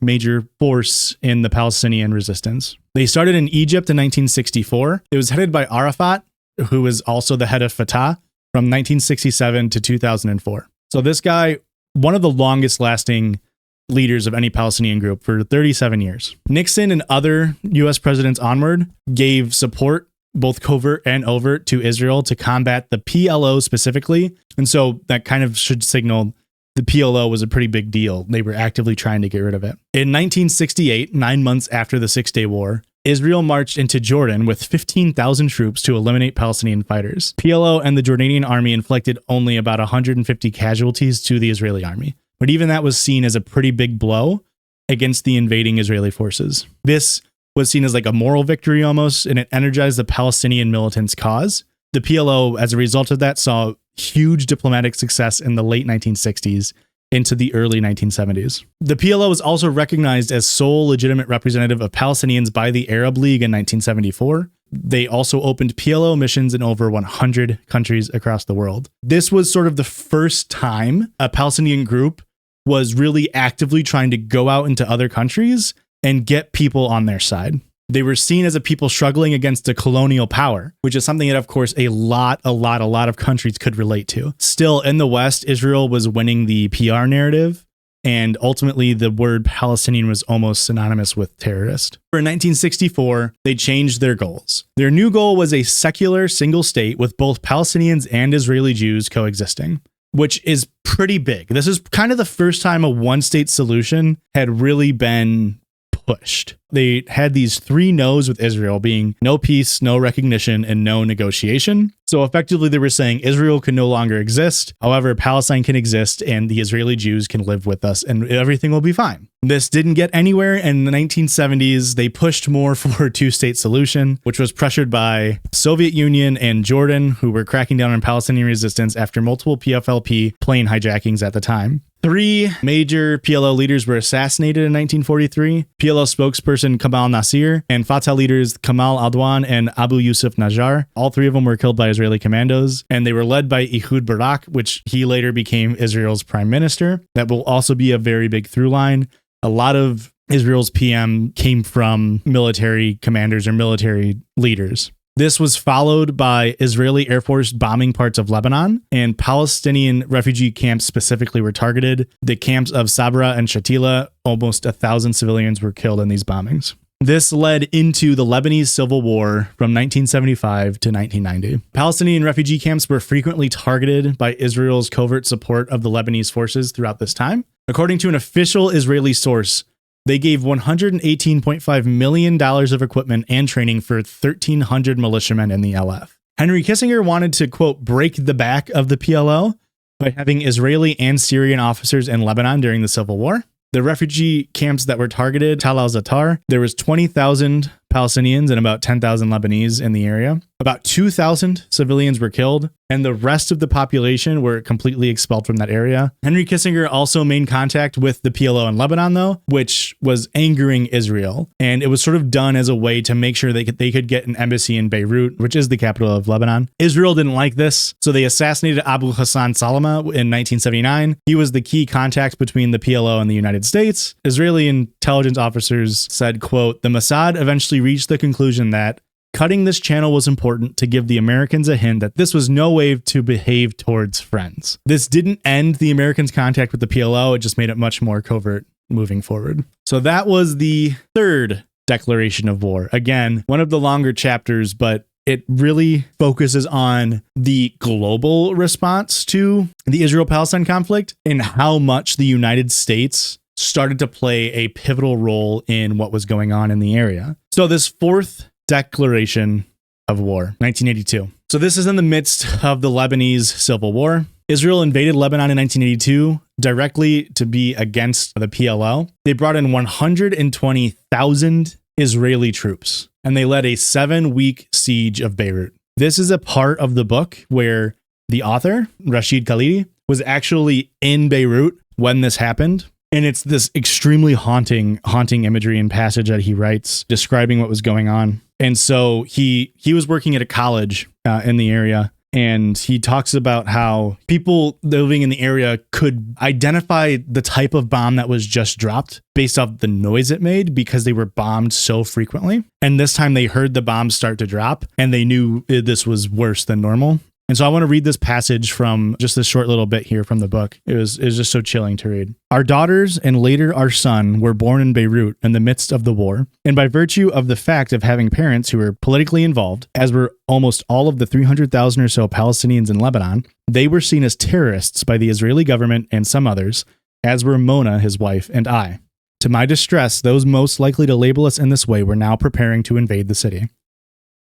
force in the Palestinian resistance. They started in Egypt in 1964. It was headed by Arafat, who was also the head of Fatah from 1967 to 2004. So this guy, one of the longest lasting leaders of any Palestinian group for 37 years. Nixon and other US presidents onward gave support, both covert and overt, to Israel to combat the PLO specifically. And so that kind of should signal the PLO was a pretty big deal. They were actively trying to get rid of it. In 1968, 9 months after the Six-Day War, Israel marched into Jordan with 15,000 troops to eliminate Palestinian fighters. PLO and the Jordanian army inflicted only about 150 casualties to the Israeli army. But even that was seen as a pretty big blow against the invading Israeli forces. This was seen as like a moral victory almost, and it energized the Palestinian militants' cause. The PLO, as a result of that, saw huge diplomatic success in the late 1960s into the early 1970s. The PLO was also recognized as sole legitimate representative of Palestinians by the Arab League in 1974. They also opened PLO missions in over 100 countries across the world. This was sort of the first time a Palestinian group was really actively trying to go out into other countries and get people on their side. They were seen as a people struggling against a colonial power, which is something that, of course, a lot of countries could relate to. Still, in the West, Israel was winning the PR narrative, and ultimately the word Palestinian was almost synonymous with terrorist. In 1964, they changed their goals. Their new goal was a secular single state with both Palestinians and Israeli Jews coexisting, which is pretty big. This is kind of the first time a one-state solution had really been pushed. They had these three no's with Israel being no peace, no recognition, and no negotiation. So effectively they were saying Israel can no longer exist. However, Palestine can exist and the Israeli Jews can live with us and everything will be fine. This didn't get anywhere. In the 1970s, they pushed more for a two-state solution, which was pressured by Soviet Union and Jordan, who were cracking down on Palestinian resistance after multiple PFLP plane hijackings at the time. 3 major PLO leaders were assassinated in 1943. PLO spokesperson Kamal Nasir and Fatah leaders Kamal Adwan and Abu Yusuf Najjar. All 3 of them were killed by Israeli commandos, and they were led by Ehud Barak, which he later became Israel's prime minister. That will also be a very big through line. A lot of Israel's PM came from military commanders or military leaders. This was followed by Israeli Air Force bombing parts of Lebanon, and Palestinian refugee camps specifically were targeted. The camps of Sabra and Shatila, almost 1,000 civilians were killed in these bombings. This led into the Lebanese Civil War from 1975 to 1990. Palestinian refugee camps were frequently targeted by Israel's covert support of the Lebanese forces throughout this time. According to an official Israeli source, they gave $118.5 million of equipment and training for 1,300 militiamen in the LF. Henry Kissinger wanted to, quote, break the back of the PLO by having Israeli and Syrian officers in Lebanon during the Civil War. The refugee camps that were targeted, Tal al-Zatar, there was 20,000 Palestinians and about 10,000 Lebanese in the area. About 2,000 civilians were killed, and the rest of the population were completely expelled from that area. Henry Kissinger also made contact with the PLO in Lebanon, though, which was angering Israel. And it was sort of done as a way to make sure they could get an embassy in Beirut, which is the capital of Lebanon. Israel didn't like this, so they assassinated Abu Hassan Salama in 1979. He was the key contact between the PLO and the United States. Israeli intelligence officers said, quote, the Mossad eventually reached the conclusion that cutting this channel was important to give the Americans a hint that this was no way to behave towards friends. This didn't end the Americans' contact with the PLO, it just made it much more covert moving forward. So that was the third declaration of war. Again, one of the longer chapters, but it really focuses on the global response to the Israel-Palestine conflict and how much the United States started to play a pivotal role in what was going on in the area. So this fourth declaration of war, 1982. So this is in the midst of the Lebanese civil war. Israel invaded Lebanon in 1982 directly to be against the PLO. They brought in 120,000 Israeli troops, and they led a 7-week siege of Beirut. This is a part of the book where the author, Rashid Khalidi, was actually in Beirut when this happened. And it's this extremely haunting imagery and passage that he writes describing what was going on. And so he was working at a college in the area, and he talks about how people living in the area could identify the type of bomb that was just dropped based off the noise it made because they were bombed so frequently. And this time they heard the bombs start to drop and they knew this was worse than normal. And so I want to read this passage from just this short little bit here from the book. It was just so chilling to read. Our daughters and later our son were born in Beirut in the midst of the war. And by virtue of the fact of having parents who were politically involved, as were almost all of the 300,000 or so Palestinians in Lebanon, they were seen as terrorists by the Israeli government and some others, as were Mona, his wife, and I. To my distress, those most likely to label us in this way were now preparing to invade the city.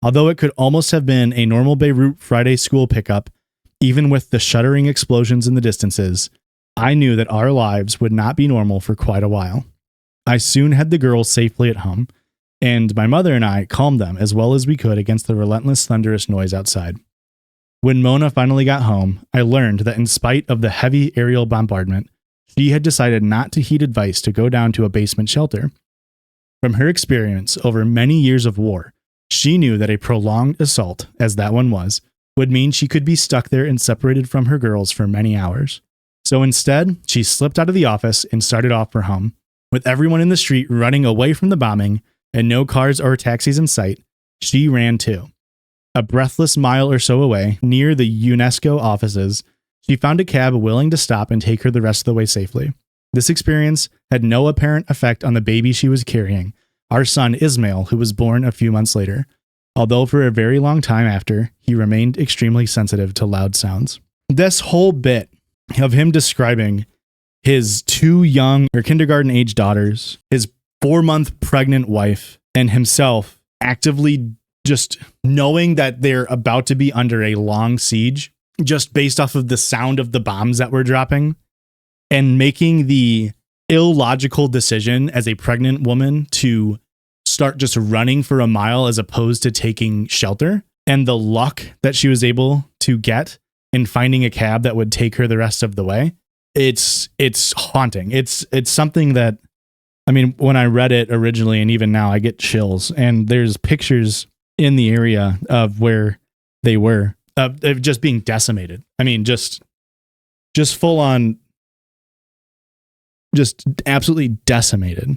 Although it could almost have been a normal Beirut Friday school pickup, even with the shuddering explosions in the distances, I knew that our lives would not be normal for quite a while. I soon had the girls safely at home, and my mother and I calmed them as well as we could against the relentless thunderous noise outside. When Mona finally got home, I learned that in spite of the heavy aerial bombardment, she had decided not to heed advice to go down to a basement shelter. From her experience over many years of war, she knew that a prolonged assault, as that one was, would mean she could be stuck there and separated from her girls for many hours. So instead, she slipped out of the office and started off for home. With everyone in the street running away from the bombing and no cars or taxis in sight, she ran too. A breathless mile or so away, near the UNESCO offices, she found a cab willing to stop and take her the rest of the way safely. This experience had no apparent effect on the baby she was carrying, our son Ismail, who was born a few months later, although for a very long time after, he remained extremely sensitive to loud sounds. This whole bit of him describing his 2 young or kindergarten-age daughters, his 4-month pregnant wife, and himself actively just knowing that they're about to be under a long siege, just based off of the sound of the bombs that were dropping, and making the illogical decision as a pregnant woman to start just running for a mile as opposed to taking shelter, and the luck that she was able to get in finding a cab that would take her the rest of the way. It's haunting. It's something that, I mean, when I read it originally and even now I get chills, and there's pictures in the area of where they were of just being decimated. I mean, just full on, just absolutely decimated.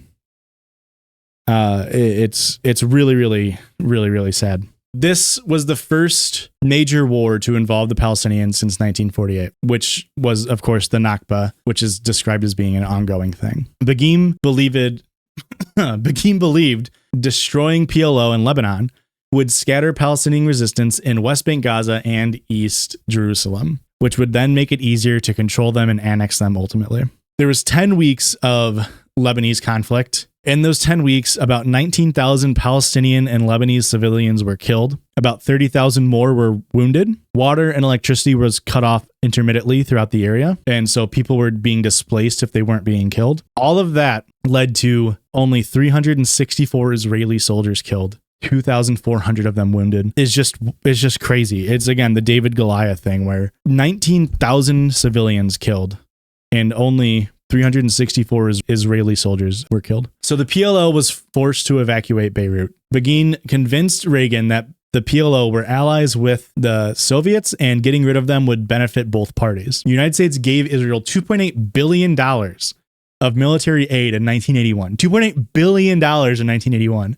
It's really, really, really, really sad. This was the first major war to involve the Palestinians since 1948, which was, of course, the Nakba, which is described as being an ongoing thing. Begin believed destroying PLO in Lebanon would scatter Palestinian resistance in West Bank, Gaza, and East Jerusalem, which would then make it easier to control them and annex them ultimately. There was 10 weeks of Lebanese conflict. In those 10 weeks, about 19,000 Palestinian and Lebanese civilians were killed. About 30,000 more were wounded. Water and electricity was cut off intermittently throughout the area, and so people were being displaced if they weren't being killed. All of that led to only 364 Israeli soldiers killed, 2,400 of them wounded. It's just crazy. It's, again, the David Goliath thing where 19,000 civilians killed and only 364 Israeli soldiers were killed. So the PLO was forced to evacuate Beirut. Begin convinced Reagan that the PLO were allies with the Soviets and getting rid of them would benefit both parties. The United States gave Israel $2.8 billion of military aid in 1981. $2.8 billion in 1981.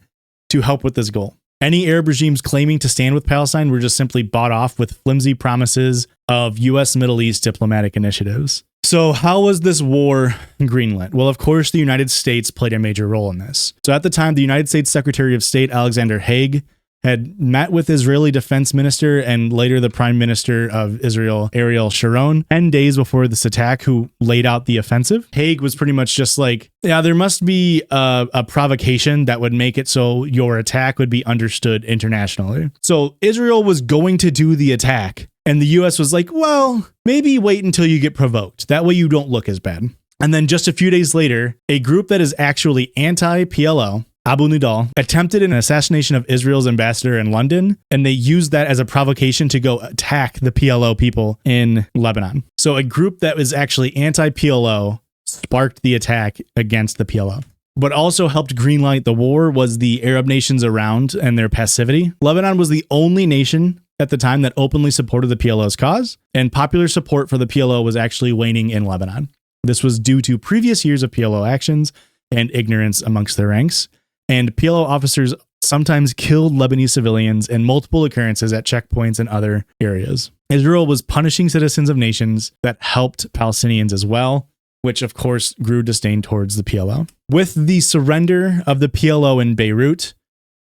to help with this goal. Any Arab regimes claiming to stand with Palestine were just simply bought off with flimsy promises of U.S. Middle East diplomatic initiatives. So how was this war greenlit? Well, of course, the United States played a major role in this. So at the time, the United States Secretary of State Alexander Haig had met with Israeli defense minister and later the prime minister of Israel, Ariel Sharon, 10 days before this attack, who laid out the offensive. Haig was pretty much just like, yeah, there must be a provocation that would make it so your attack would be understood internationally. So Israel was going to do the attack, and the U.S. was like, well, maybe wait until you get provoked. That way you don't look as bad. And then just a few days later, a group that is actually anti-PLO, Abu Nidal, attempted an assassination of Israel's ambassador in London, and they used that as a provocation to go attack the PLO people in Lebanon. So a group that was actually anti-PLO sparked the attack against the PLO. What also helped greenlight the war was the Arab nations around and their passivity. Lebanon was the only nation at the time that openly supported the PLO's cause, and popular support for the PLO was actually waning in Lebanon. This was due to previous years of PLO actions and ignorance amongst their ranks. And PLO officers sometimes killed Lebanese civilians in multiple occurrences at checkpoints and other areas. Israel was punishing citizens of nations that helped Palestinians as well, which of course grew disdain towards the PLO. With the surrender of the PLO in Beirut,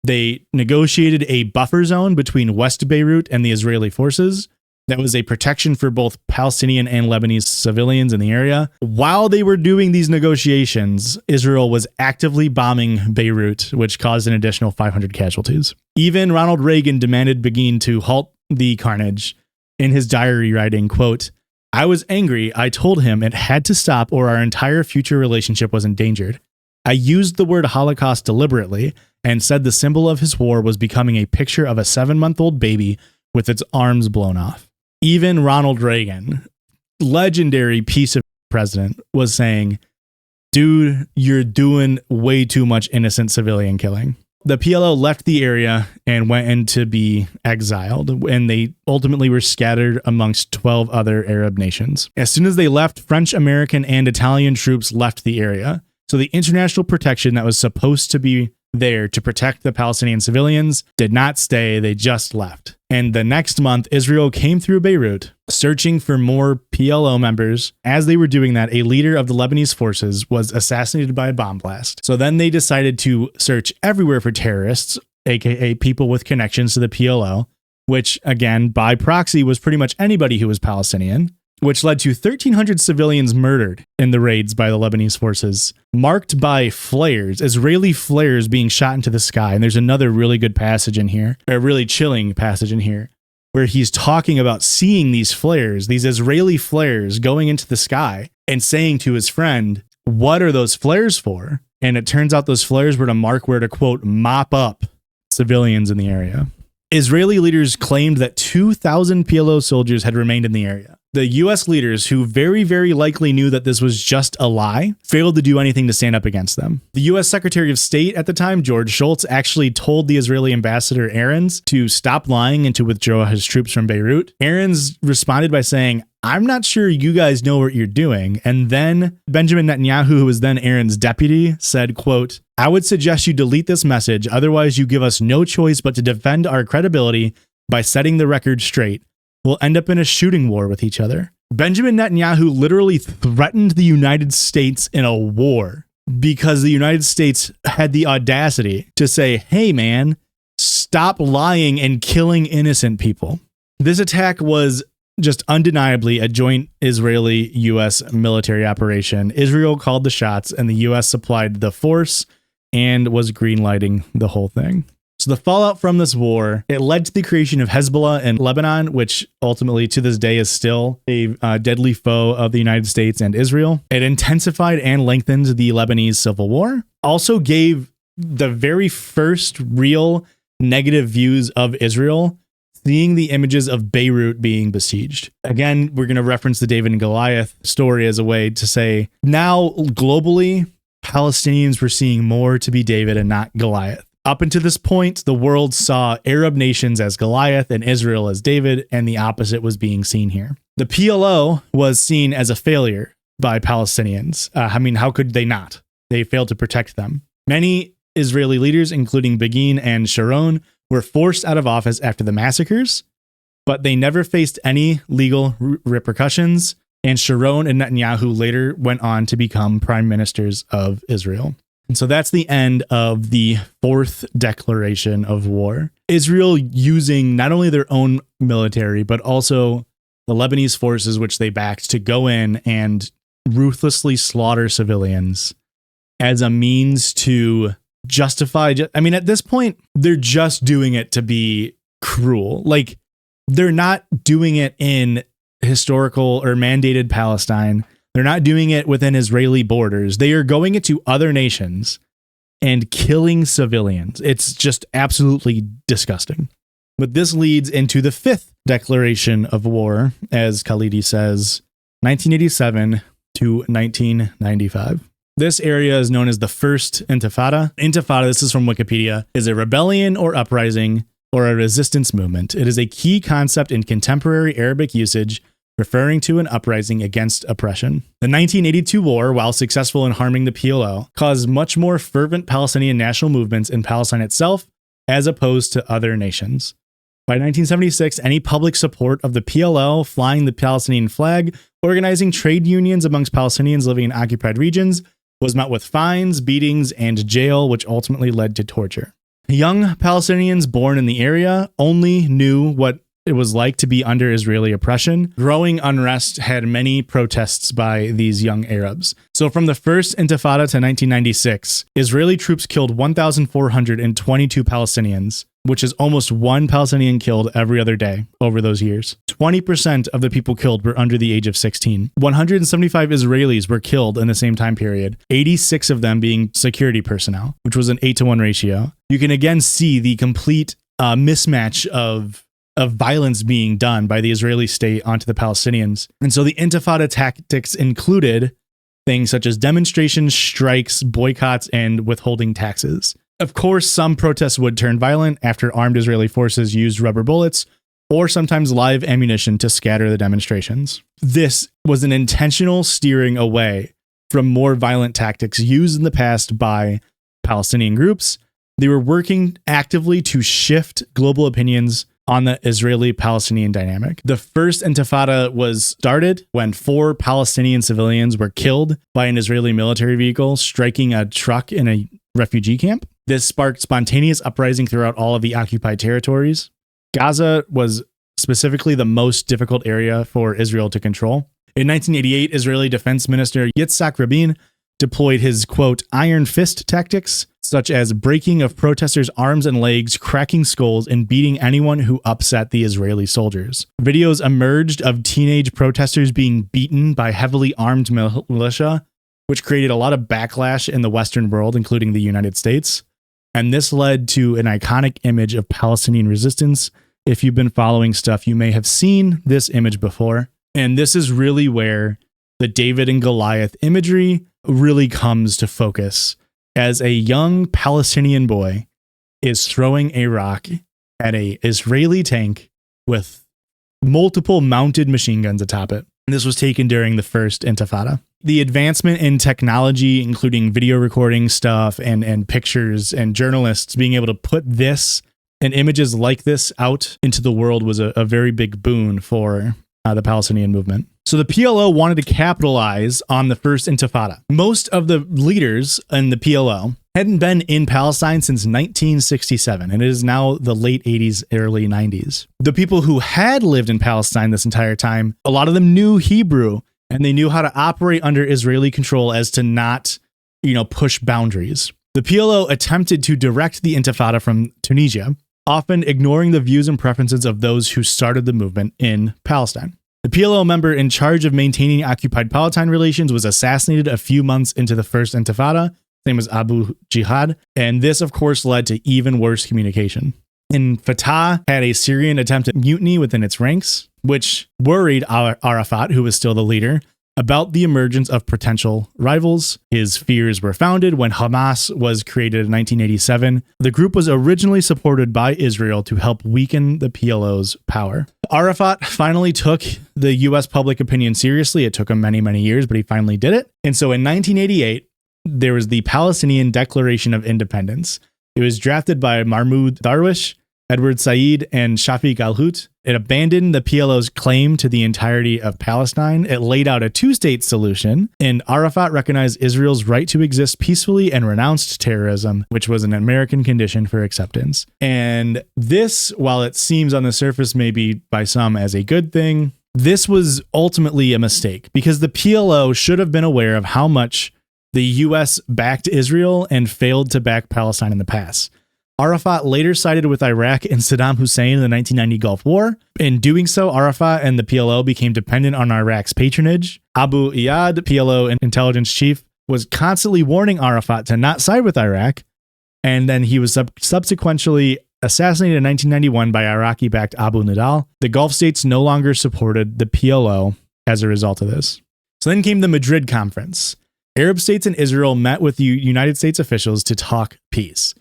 they negotiated a buffer zone between West Beirut and the Israeli forces. That was a protection for both Palestinian and Lebanese civilians in the area. While they were doing these negotiations, Israel was actively bombing Beirut, which caused an additional 500 casualties. Even Ronald Reagan demanded Begin to halt the carnage. In his diary writing, quote, "I was angry. I told him it had to stop or our entire future relationship was endangered. I used the word Holocaust deliberately and said the symbol of his war was becoming a picture of a 7-month-old baby with its arms blown off." Even Ronald Reagan, legendary piece of president, was saying, dude, you're doing way too much innocent civilian killing. The PLO left the area and went in to be exiled, and they ultimately were scattered amongst 12 other Arab nations. As soon as they left, French, American, and Italian troops left the area. So the international protection that was supposed to be there to protect the Palestinian civilians did not stay, they just left. And the next month, Israel came through Beirut, searching for more PLO members. As they were doing that, a leader of the Lebanese forces was assassinated by a bomb blast. So then they decided to search everywhere for terrorists, aka people with connections to the PLO, which again, by proxy, was pretty much anybody who was Palestinian, which led to 1,300 civilians murdered in the raids by the Lebanese forces, marked by flares, Israeli flares being shot into the sky. And there's another really good passage in here, a really chilling passage in here, where he's talking about seeing these flares, these Israeli flares going into the sky, and saying to his friend, what are those flares for? And it turns out those flares were to mark where to, quote, mop up civilians in the area. Israeli leaders claimed that 2,000 PLO soldiers had remained in the area. The U.S. leaders, who very, very likely knew that this was just a lie, failed to do anything to stand up against them. The U.S. Secretary of State at the time, George Shultz, actually told the Israeli ambassador Aarons to stop lying and to withdraw his troops from Beirut. Aarons responded by saying, I'm not sure you guys know what you're doing. And then Benjamin Netanyahu, who was then Aaron's deputy, said, quote, I would suggest you delete this message. Otherwise, you give us no choice but to defend our credibility by setting the record straight. We'll end up in a shooting war with each other. Benjamin Netanyahu literally threatened the United States in a war because the United States had the audacity to say, hey, man, stop lying and killing innocent people. This attack was just undeniably a joint Israeli-U.S. military operation. Israel called the shots, and the U.S. supplied the force and was greenlighting the whole thing. So the fallout from this war, it led to the creation of Hezbollah in Lebanon, which ultimately to this day is still a deadly foe of the United States and Israel. It intensified and lengthened the Lebanese civil war. Also gave the very first real negative views of Israel, seeing the images of Beirut being besieged. Again, we're going to reference the David and Goliath story as a way to say, now globally, Palestinians were seeing more to be David and not Goliath. Up until this point, the world saw Arab nations as Goliath and Israel as David, and the opposite was being seen here. The PLO was seen as a failure by Palestinians. I mean, how could they not? They failed to protect them. Many Israeli leaders, including Begin and Sharon, were forced out of office after the massacres, but they never faced any legal repercussions, and Sharon and Netanyahu later went on to become prime ministers of Israel. And so that's the end of the fourth declaration of war. Israel using not only their own military, but also the Lebanese forces, which they backed, to go in and ruthlessly slaughter civilians as a means to justify. I mean, at this point, they're just doing it to be cruel. Like, they're not doing it in historical or mandated Palestine. They're not doing it within Israeli borders. They are going into other nations and killing civilians. It's just absolutely disgusting. But this leads into the fifth declaration of war, as Khalidi says, 1987 to 1995. This area is known as the First Intifada. Intifada, this is from Wikipedia, is a rebellion or uprising or a resistance movement. It is a key concept in contemporary Arabic usage, referring to an uprising against oppression. The 1982 war, while successful in harming the PLO, caused much more fervent Palestinian national movements in Palestine itself, as opposed to other nations. By 1976, any public support of the PLO, flying the Palestinian flag, organizing trade unions amongst Palestinians living in occupied regions, was met with fines, beatings, and jail, which ultimately led to torture. Young Palestinians born in the area only knew what it was like to be under Israeli oppression. Growing unrest had many protests by these young Arabs. So from the First Intifada to 1996, Israeli troops killed 1,422 Palestinians, which is almost one Palestinian killed every other day over those years. 20% of the people killed were under the age of 16. 175 Israelis were killed in the same time period, 86 of them being security personnel, which was an 8-to-1 ratio. You can again see the complete mismatch of violence being done by the Israeli state onto the Palestinians. And so the Intifada tactics included things such as demonstrations, strikes, boycotts, and withholding taxes. Of course, some protests would turn violent after armed Israeli forces used rubber bullets or sometimes live ammunition to scatter the demonstrations. This was an intentional steering away from more violent tactics used in the past by Palestinian groups. They were working actively to shift global opinions on the Israeli-Palestinian dynamic. The First Intifada was started when 4 Palestinian civilians were killed by an Israeli military vehicle striking a truck in a refugee camp. This sparked spontaneous uprising throughout all of the occupied territories. Gaza was specifically the most difficult area for Israel to control. In 1988, Israeli Defense Minister Yitzhak Rabin deployed his, quote, iron fist tactics, such as breaking of protesters' arms and legs, cracking skulls, and beating anyone who upset the Israeli soldiers. Videos emerged of teenage protesters being beaten by heavily armed militia, which created a lot of backlash in the Western world, including the United States. And this led to an iconic image of Palestinian resistance. If you've been following stuff, you may have seen this image before. And this is really where the David and Goliath imagery really comes to focus, as a young Palestinian boy is throwing a rock at an Israeli tank with multiple mounted machine guns atop it. This was taken during the First Intifada. The advancement in technology, including video recording stuff and pictures and journalists being able to put this and images like this out into the world, was a very big boon for the Palestinian movement. So the PLO wanted to capitalize on the First Intifada. Most of the leaders in the PLO hadn't been in Palestine since 1967, and it is now the late 80s, early 90s. The people who had lived in Palestine this entire time, a lot of them knew Hebrew, and they knew how to operate under Israeli control as to not, push boundaries. The PLO attempted to direct the Intifada from Tunisia, often ignoring the views and preferences of those who started the movement in Palestine. The PLO member in charge of maintaining occupied Palestine relations was assassinated a few months into the First Intifada. His name was Abu Jihad, and this, of course, led to even worse communication. And Fatah had a Syrian attempt at mutiny within its ranks, which worried Arafat, who was still the leader, about the emergence of potential rivals. His fears were founded when Hamas was created in 1987. The group was originally supported by Israel to help weaken the PLO's power. Arafat finally took the U.S. public opinion seriously. It took him many, many years, but he finally did it. And so in 1988, there was the Palestinian Declaration of Independence. It was drafted by Mahmoud Darwish, Edward Said, and Shafiq al-Hut. It abandoned the PLO's claim to the entirety of Palestine. It laid out a two-state solution, and Arafat recognized Israel's right to exist peacefully and renounced terrorism, which was an American condition for acceptance. And this, while it seems on the surface maybe by some as a good thing, this was ultimately a mistake because the PLO should have been aware of how much the U.S. backed Israel and failed to back Palestine in the past. Arafat later sided with Iraq and Saddam Hussein in the 1990 Gulf War. In doing so, Arafat and the PLO became dependent on Iraq's patronage. Abu Iyad, PLO intelligence chief, was constantly warning Arafat to not side with Iraq, and then he was subsequently assassinated in 1991 by Iraqi-backed Abu Nidal. The Gulf states no longer supported the PLO as a result of this. So then came the Madrid Conference. Arab states and Israel met with the United States officials to talk peace.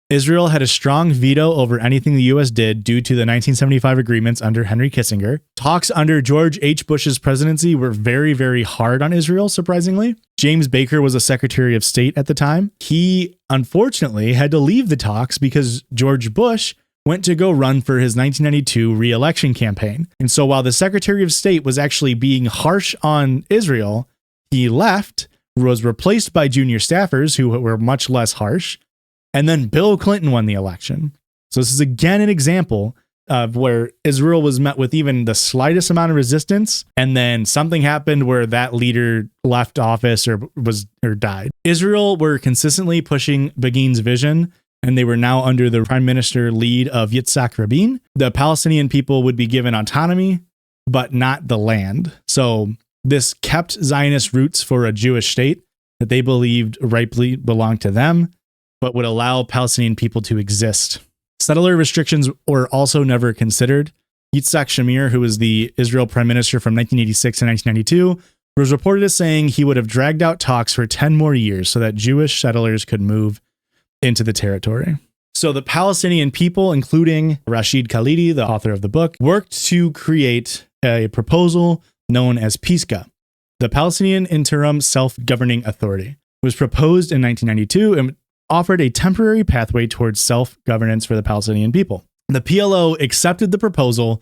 Israel had a strong veto over anything the U.S. did due to the 1975 agreements under Henry Kissinger. Talks under George H. Bush's presidency were very, very hard on Israel, surprisingly. James Baker was a Secretary of State at the time. He, unfortunately, had to leave the talks because George Bush went to go run for his 1992 re-election campaign. And so while the Secretary of State was actually being harsh on Israel, he left, was replaced by junior staffers who were much less harsh. And then Bill Clinton won the election. So this is again an example of where Israel was met with even the slightest amount of resistance, and then something happened where that leader left office or died. Israel were consistently pushing Begin's vision, and they were now under the prime minister lead of Yitzhak Rabin. The Palestinian people would be given autonomy, but not the land. So this kept Zionist roots for a Jewish state that they believed rightfully belonged to them, but would allow Palestinian people to exist. Settler restrictions were also never considered. Yitzhak Shamir, who was the Israel prime minister from 1986 to 1992, was reported as saying he would have dragged out talks for 10 more years so that Jewish settlers could move into the territory. So the Palestinian people, including Rashid Khalidi, the author of the book, worked to create a proposal known as PISCA, the Palestinian Interim Self-Governing Authority. It was proposed in 1992 and offered a temporary pathway towards self-governance for the Palestinian people. The PLO accepted the proposal,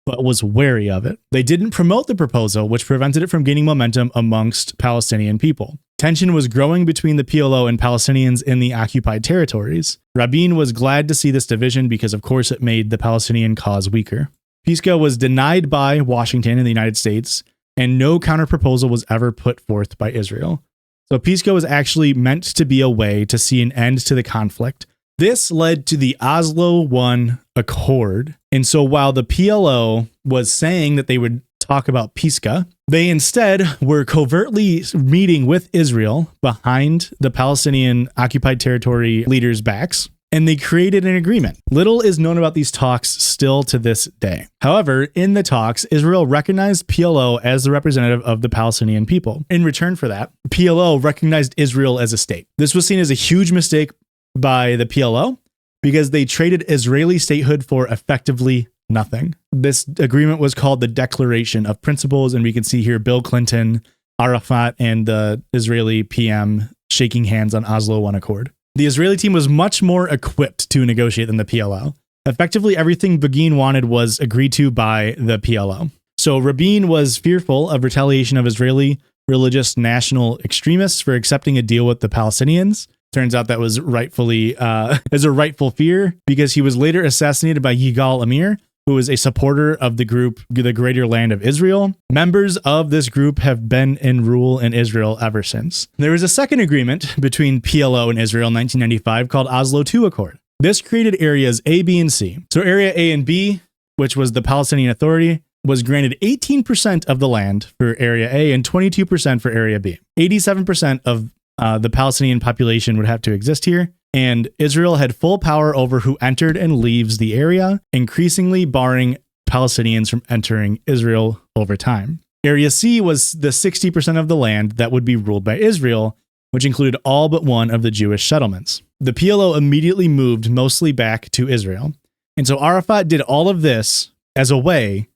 but was wary of it. They didn't promote the proposal, which prevented it from gaining momentum amongst Palestinian people. Tension was growing between the PLO and Palestinians in the occupied territories. Rabin was glad to see this division because, of course, it made the Palestinian cause weaker. PISCA was denied by Washington and the United States, and no counterproposal was ever put forth by Israel. So PISCA was actually meant to be a way to see an end to the conflict. This led to the Oslo I Accord. And so while the PLO was saying that they would talk about PISCA, they instead were covertly meeting with Israel behind the Palestinian occupied territory leaders' backs, and they created an agreement. Little is known about these talks still to this day. However, in the talks, Israel recognized PLO as the representative of the Palestinian people. In return for that, PLO recognized Israel as a state. This was seen as a huge mistake by the PLO because they traded Israeli statehood for effectively nothing. This agreement was called the Declaration of Principles, and we can see here Bill Clinton, Arafat, and the Israeli PM shaking hands on Oslo I Accord. The Israeli team was much more equipped to negotiate than the PLO. Effectively, everything Begin wanted was agreed to by the PLO. So Rabin was fearful of retaliation of Israeli religious national extremists for accepting a deal with the Palestinians. Turns out that was rightfully as a rightful fear because he was later assassinated by Yigal Amir, who is a supporter of the group, the Greater Land of Israel. Members of this group have been in rule in Israel ever since. There was a second agreement between PLO and Israel in 1995 called Oslo II Accord. This created areas A, B, and C. So area A and B, which was the Palestinian Authority, was granted 18% of the land for area A and 22% for area B. 87% of the Palestinian population would have to exist here. And Israel had full power over who entered and leaves the area, increasingly barring Palestinians from entering Israel over time. Area C was the 60% of the land that would be ruled by Israel, which included all but one of the Jewish settlements. The PLO immediately moved mostly back to Israel. And so Arafat did all of this as a way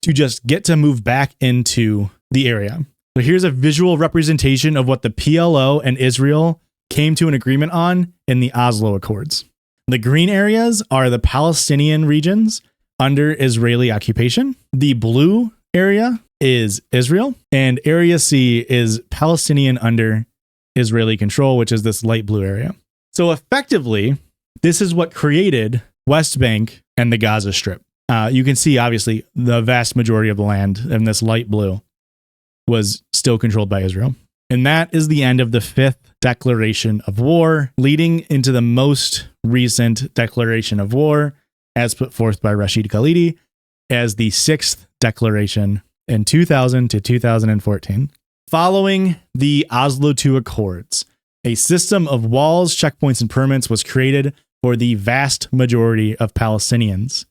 to just get to move back into the area. So here's a visual representation of what the PLO and Israel came to an agreement on in the Oslo Accords. The green areas are the Palestinian regions under Israeli occupation. The blue area is Israel, and Area C is Palestinian under Israeli control, which is this light blue area. So effectively, this is what created West Bank and the Gaza Strip. You can see, obviously, the vast majority of the land in this light blue was still controlled by Israel. And that is the end of the fifth declaration of war, leading into the most recent declaration of war, as put forth by Rashid Khalidi, as the sixth declaration in 2000 to 2014. Following the Oslo II Accords, a system of walls, checkpoints, and permits was created for the vast majority of Palestinians.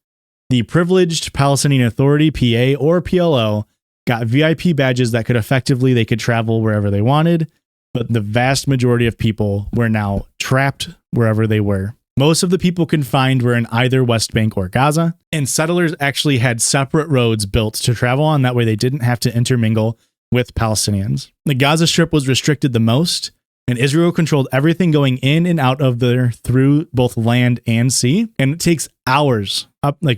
The Privileged Palestinian Authority, PA or PLO, got VIP badges that they could travel wherever they wanted, but the vast majority of people were now trapped wherever they were. Most of the people confined were in either West Bank or Gaza, and settlers actually had separate roads built to travel on. That way they didn't have to intermingle with Palestinians. The Gaza Strip was restricted the most, and Israel controlled everything going in and out of there through both land and sea. And it takes hours,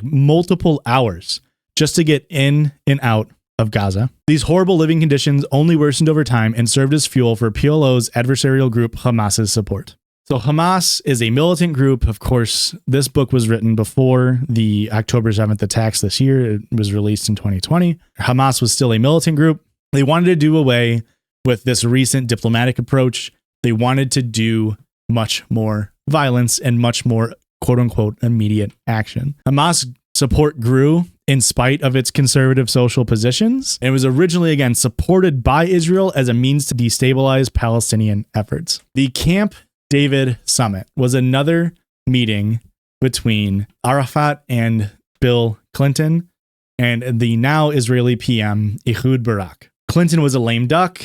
multiple hours, just to get in and out of Gaza. These horrible living conditions only worsened over time and served as fuel for PLO's adversarial group Hamas's support. So Hamas is a militant group. Of course, this book was written before the October 7th attacks this year. It was released in 2020. Hamas was still a militant group. They wanted to do away with this recent diplomatic approach. They wanted to do much more violence and much more quote unquote immediate action. Hamas support grew in spite of its conservative social positions, and it was originally, again, supported by Israel as a means to destabilize Palestinian efforts. The Camp David Summit was another meeting between Arafat and Bill Clinton and the now Israeli PM Ehud Barak. Clinton was a lame duck,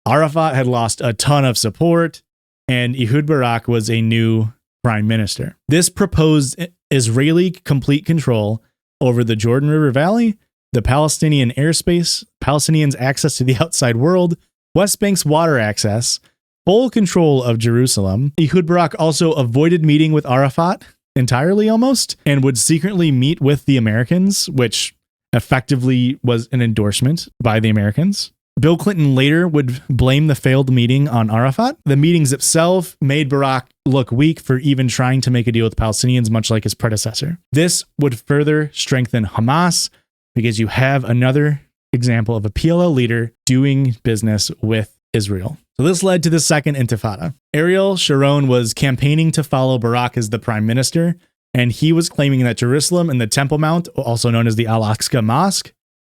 Arafat had lost a ton of support, and Ehud Barak was a new prime minister. This proposed Israeli complete control over the Jordan River Valley, the Palestinian airspace, Palestinians' access to the outside world, West Bank's water access, full control of Jerusalem. Ehud Barak also avoided meeting with Arafat entirely almost, and would secretly meet with the Americans, which effectively was an endorsement by the Americans. Bill Clinton later would blame the failed meeting on Arafat. The meetings itself made Barak look weak for even trying to make a deal with Palestinians, much like his predecessor. This would further strengthen Hamas because you have another example of a PLO leader doing business with Israel. So this led to the Second Intifada. Ariel Sharon was campaigning to follow Barak as the prime minister, and he was claiming that Jerusalem and the Temple Mount, also known as the Al-Aqsa Mosque,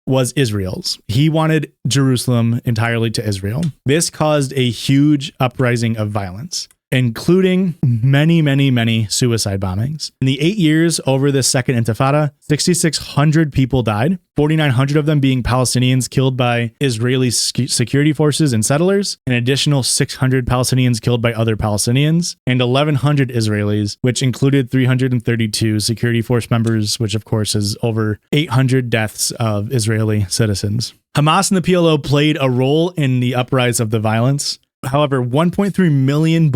was Israel's. He wanted Jerusalem entirely to Israel. This caused a huge uprising of violence, including many suicide bombings. In the 8 years over the Second Intifada, 6,600 people died, 4,900 of them being Palestinians killed by Israeli security forces and settlers, an additional 600 Palestinians killed by other Palestinians, and 1,100 Israelis, which included 332 security force members, which of course is over 800 deaths of Israeli citizens. Hamas and the PLO played a role in the uprise of the violence. However, 1.3 million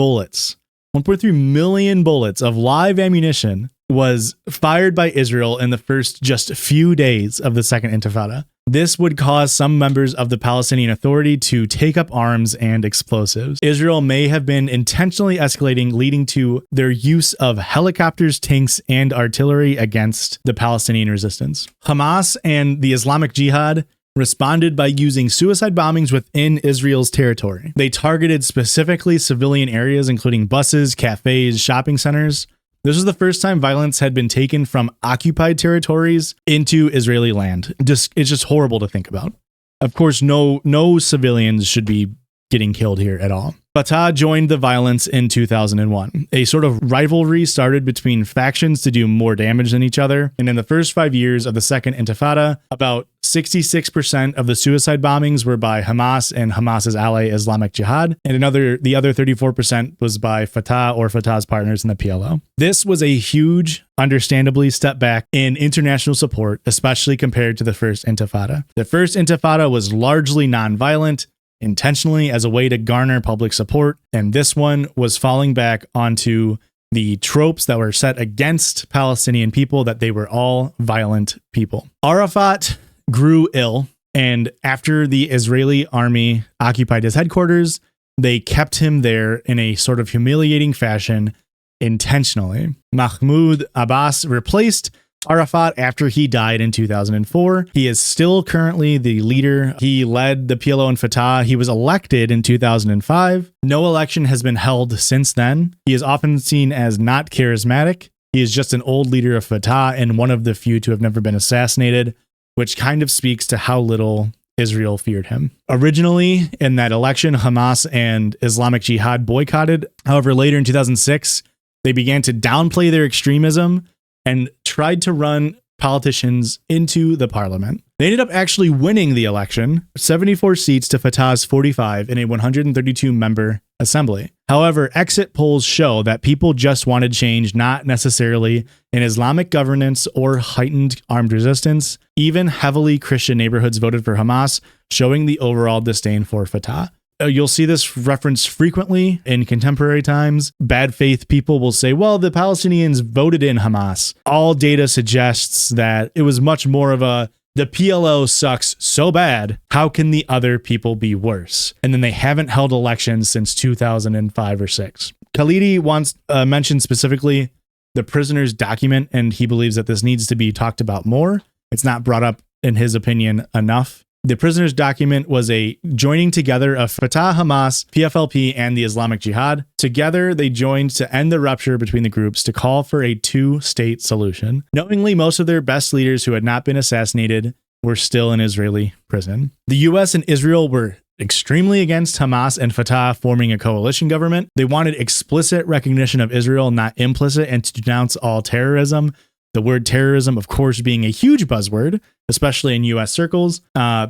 bullets of live ammunition was fired by Israel in the first just few days of the Second Intifada. This would cause some members of the Palestinian Authority to take up arms and explosives. Israel may have been intentionally escalating, leading to their use of helicopters, tanks, and artillery against the Palestinian resistance. Hamas and the Islamic Jihad responded by using suicide bombings within Israel's territory. They targeted specifically civilian areas, including buses, cafes, shopping centers. This was the first time violence had been taken from occupied territories into Israeli land. It's just horrible to think about. Of course, no civilians should be getting killed here at all. Fatah joined the violence in 2001. A sort of rivalry started between factions to do more damage than each other. And in the first 5 years of the Second Intifada, about 66% of the suicide bombings were by Hamas and Hamas's ally Islamic Jihad, and the other 34% was by Fatah or Fatah's partners in the PLO. This was a huge, understandably, step back in international support, especially compared to the First Intifada. The First Intifada was largely nonviolent, intentionally as a way to garner public support, and this one was falling back onto the tropes that were set against Palestinian people, that they were all violent people. Arafat grew ill, and after the Israeli army occupied his headquarters, they kept him there in a sort of humiliating fashion intentionally. Mahmoud Abbas replaced Arafat after he died in 2004. He is still currently the leader. He led the PLO and Fatah. He was elected in 2005. No election has been held since then. He is often seen as not charismatic. He is just an old leader of Fatah and one of the few to have never been assassinated, which kind of speaks to how little Israel feared him. Originally, in that election, Hamas and Islamic Jihad boycotted. However, later in 2006, they began to downplay their extremism and tried to run politicians into the parliament. They ended up actually winning the election, 74 seats to Fatah's 45 in a 132-member assembly. However, exit polls show that people just wanted change, not necessarily an Islamic governance or heightened armed resistance. Even heavily Christian neighborhoods voted for Hamas, showing the overall disdain for Fatah. You'll see this referenced frequently in contemporary times. Bad faith people will say, well, the Palestinians voted in Hamas. All data suggests that it was much more of the PLO sucks so bad, how can the other people be worse? And then they haven't held elections since 2005 or 6. Khalidi mentioned specifically the prisoner's document, and he believes that this needs to be talked about more. It's not brought up, in his opinion, enough. The prisoner's document was a joining together of Fatah, Hamas, PFLP, and the Islamic Jihad. Together, they joined to end the rupture between the groups to call for a two-state solution. Knowingly, most of their best leaders who had not been assassinated were still in Israeli prison. The US and Israel were extremely against Hamas and Fatah forming a coalition government. They wanted explicit recognition of Israel, not implicit, and to denounce all terrorism. The word terrorism, of course, being a huge buzzword, especially in U.S. circles,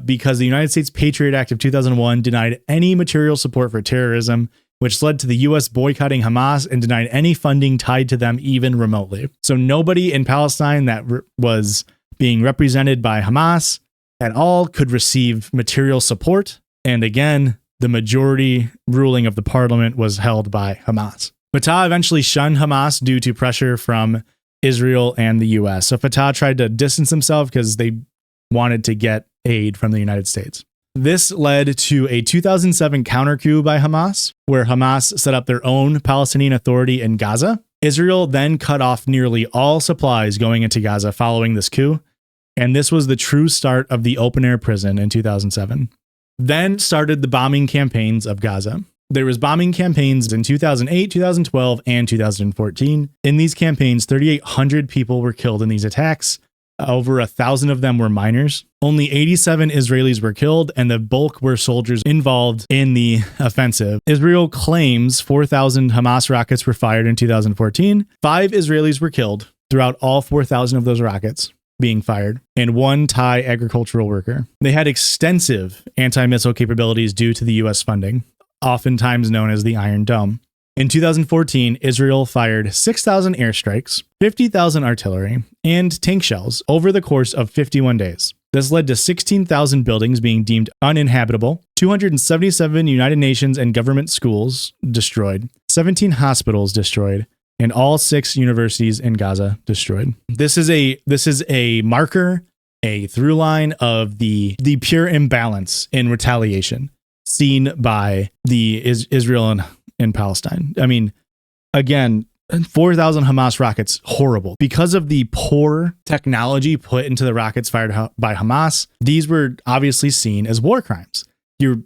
because the United States Patriot Act of 2001 denied any material support for terrorism, which led to the U.S. boycotting Hamas and denied any funding tied to them even remotely. So nobody in Palestine that was being represented by Hamas at all could receive material support. And again, the majority ruling of the parliament was held by Hamas. Fatah eventually shunned Hamas due to pressure from Israel and the US. So Fatah tried to distance himself because they wanted to get aid from the United States. This led to a 2007 counter coup by Hamas, where Hamas set up their own Palestinian Authority in Gaza. Israel then cut off nearly all supplies going into Gaza following this coup, and this was the true start of the open-air prison in 2007. Then started the bombing campaigns of Gaza. There was bombing campaigns in 2008, 2012, and 2014. In these campaigns, 3,800 people were killed in these attacks. Over 1,000 of them were minors. Only 87 Israelis were killed, and the bulk were soldiers involved in the offensive. Israel claims 4,000 Hamas rockets were fired in 2014. 5 Israelis were killed throughout all 4,000 of those rockets being fired, and 1 Thai agricultural worker. They had extensive anti-missile capabilities due to the U.S. funding, oftentimes known as the Iron Dome. In 2014, Israel fired 6,000 airstrikes, 50,000 artillery, and tank shells over the course of 51 days. This led to 16,000 buildings being deemed uninhabitable, 277 United Nations and government schools destroyed, 17 hospitals destroyed, and all 6 universities in Gaza destroyed. This is a marker, a through line of the pure imbalance in retaliation seen by the Israel and Palestine. I mean, again, 4,000 Hamas rockets, horrible. Because of the poor technology put into the rockets fired by Hamas, these were obviously seen as war crimes. You're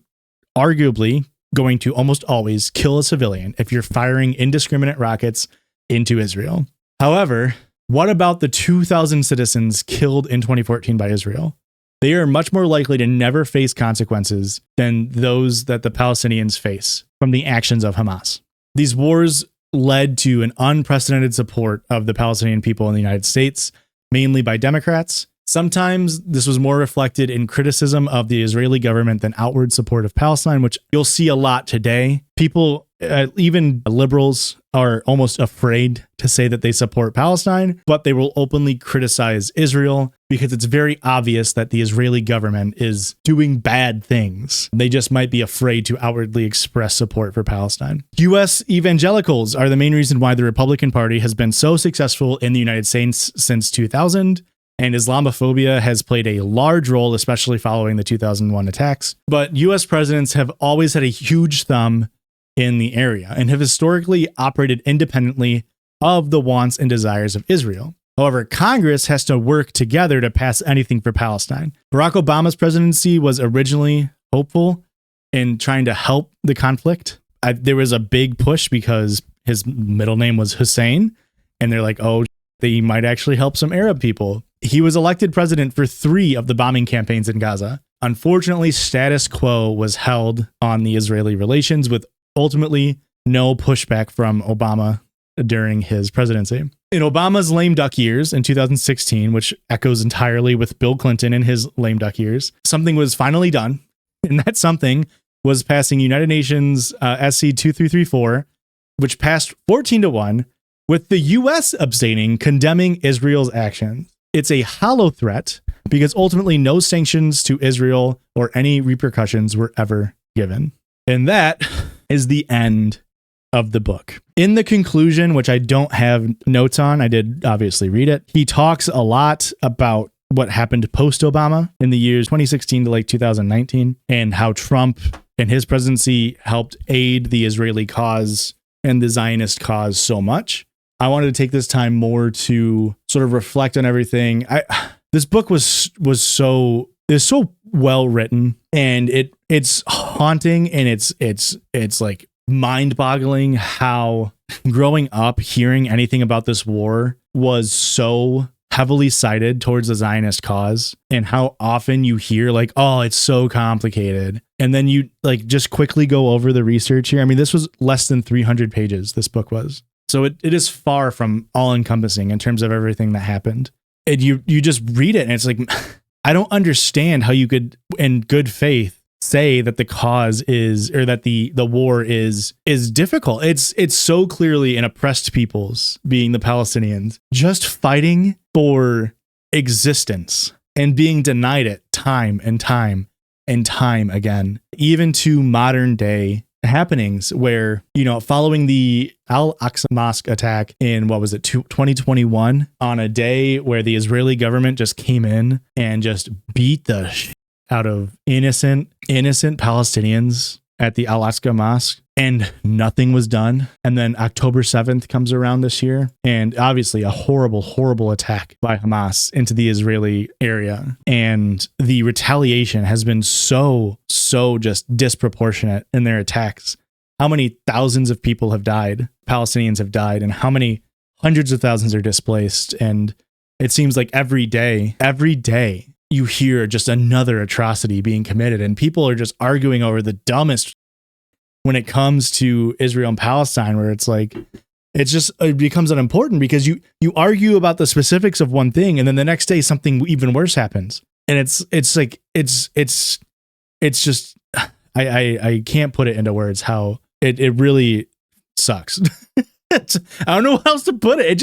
arguably going to almost always kill a civilian if you're firing indiscriminate rockets into Israel. However, what about the 2,000 citizens killed in 2014 by Israel? They are much more likely to never face consequences than those that the Palestinians face from the actions of Hamas. These wars led to an unprecedented support of the Palestinian people in the United States, mainly by Democrats. Sometimes this was more reflected in criticism of the Israeli government than outward support of Palestine, which you'll see a lot today. People, even liberals, are almost afraid to say that they support Palestine, but they will openly criticize Israel because it's very obvious that the Israeli government is doing bad things. They just might be afraid to outwardly express support for Palestine. U.S. evangelicals are the main reason why the Republican Party has been so successful in the United States since 2000. And Islamophobia has played a large role, especially following the 2001 attacks. But U.S. presidents have always had a huge thumb in the area and have historically operated independently of the wants and desires of Israel. However, Congress has to work together to pass anything for Palestine. Barack Obama's presidency was originally hopeful in trying to help the conflict. There was a big push because his middle name was Hussein, and they're like, oh, they might actually help some Arab people. He was elected president for 3 of the bombing campaigns in Gaza. Unfortunately, status quo was held on the Israeli relations, with ultimately no pushback from Obama during his presidency. In Obama's lame duck years in 2016, which echoes entirely with Bill Clinton in his lame duck years, something was finally done. And that something was passing United Nations SC 2334, which passed 14-1, with the U.S. abstaining, condemning Israel's actions. It's a hollow threat because ultimately no sanctions to Israel or any repercussions were ever given. And that is the end of the book. In the conclusion, which I don't have notes on, I did obviously read it, he talks a lot about what happened post-Obama in the years 2016 to like 2019, and how Trump and his presidency helped aid the Israeli cause and the Zionist cause so much. I wanted to take this time more to sort of reflect on everything. This book was so well written, and it's haunting, and it's like mind-boggling how growing up hearing anything about this war was so heavily cited towards the Zionist cause, and how often you hear like, oh, it's so complicated. And then you like just quickly go over the research here. I mean, this was less than 300 pages, this book was. So it is far from all-encompassing in terms of everything that happened. And you just read it, and it's like, I don't understand how you could, in good faith, say that the cause is, or that the war is difficult. It's so clearly an oppressed peoples, being the Palestinians, just fighting for existence and being denied it time and time and time again, even to modern day happenings where, you know, following the Al-Aqsa Mosque attack in, 2021, on a day where the Israeli government just came in and just beat the shit out of innocent Palestinians at the Al-Aqsa Mosque, and nothing was done. And then October 7th comes around this year, and obviously a horrible attack by Hamas into the Israeli area. And the retaliation has been so just disproportionate in their attacks. How many thousands of people have died, Palestinians have died, and how many hundreds of thousands are displaced. And it seems like every day, you hear just another atrocity being committed, and people are just arguing over the dumbest when it comes to Israel and Palestine, where it's like, it becomes unimportant because you argue about the specifics of one thing, and then the next day something even worse happens. And it's just, I can't put it into words how it really sucks. I don't know how else to put it.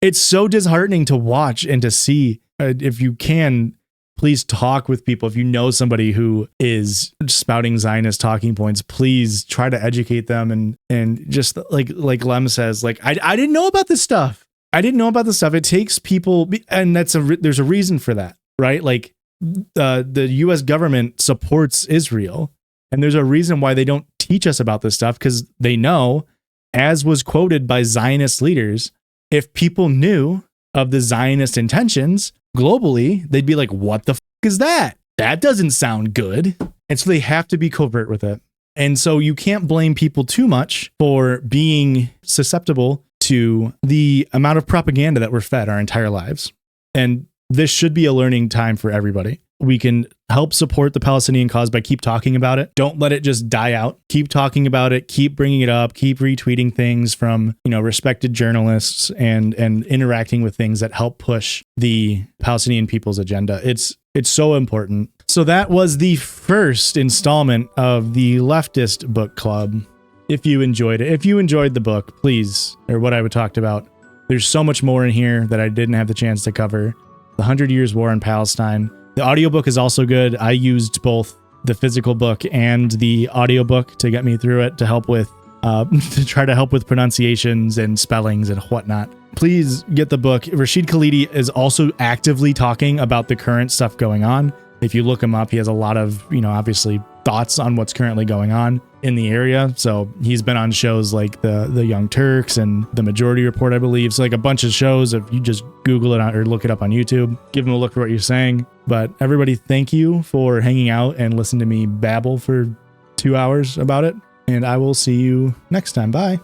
It's so disheartening to watch and to see. If you can, please talk with people. If you know somebody who is spouting Zionist talking points, please try to educate them. And just like Lem says, like, I didn't know about this stuff. It takes people, and there's a reason for that, right? Like the U.S. government supports Israel, and there's a reason why they don't teach us about this stuff, because they know, as was quoted by Zionist leaders, if people knew of the Zionist intentions globally, they'd be like, what the f is that? That doesn't sound good. And so they have to be covert with it. And so you can't blame people too much for being susceptible to the amount of propaganda that we're fed our entire lives. And this should be a learning time for everybody. we can help support the Palestinian cause by keep talking about it. Don't let it just die out. Keep talking about it. Keep bringing it up. Keep retweeting things from, respected journalists and interacting with things that help push the Palestinian people's agenda. It's so important. So that was the first installment of the Leftist Book Club. If you enjoyed it, if you enjoyed the book, please, or what I talked about, there's so much more in here that I didn't have the chance to cover. The 100 Years War in Palestine. The audiobook is also good. I used both the physical book and the audiobook to get me through it, to help with, to try to help with pronunciations and spellings and whatnot. Please get the book. Rashid Khalidi is also actively talking about the current stuff going on. If you look him up, he has a lot of, obviously thoughts on what's currently going on in the area. So he's been on shows like the Young Turks and the Majority Report, I believe. So like a bunch of shows. If you just Google it or look it up on YouTube, give him a look for what you're saying. But everybody, thank you for hanging out and listening to me babble for 2 hours about it. And I will see you next time. Bye.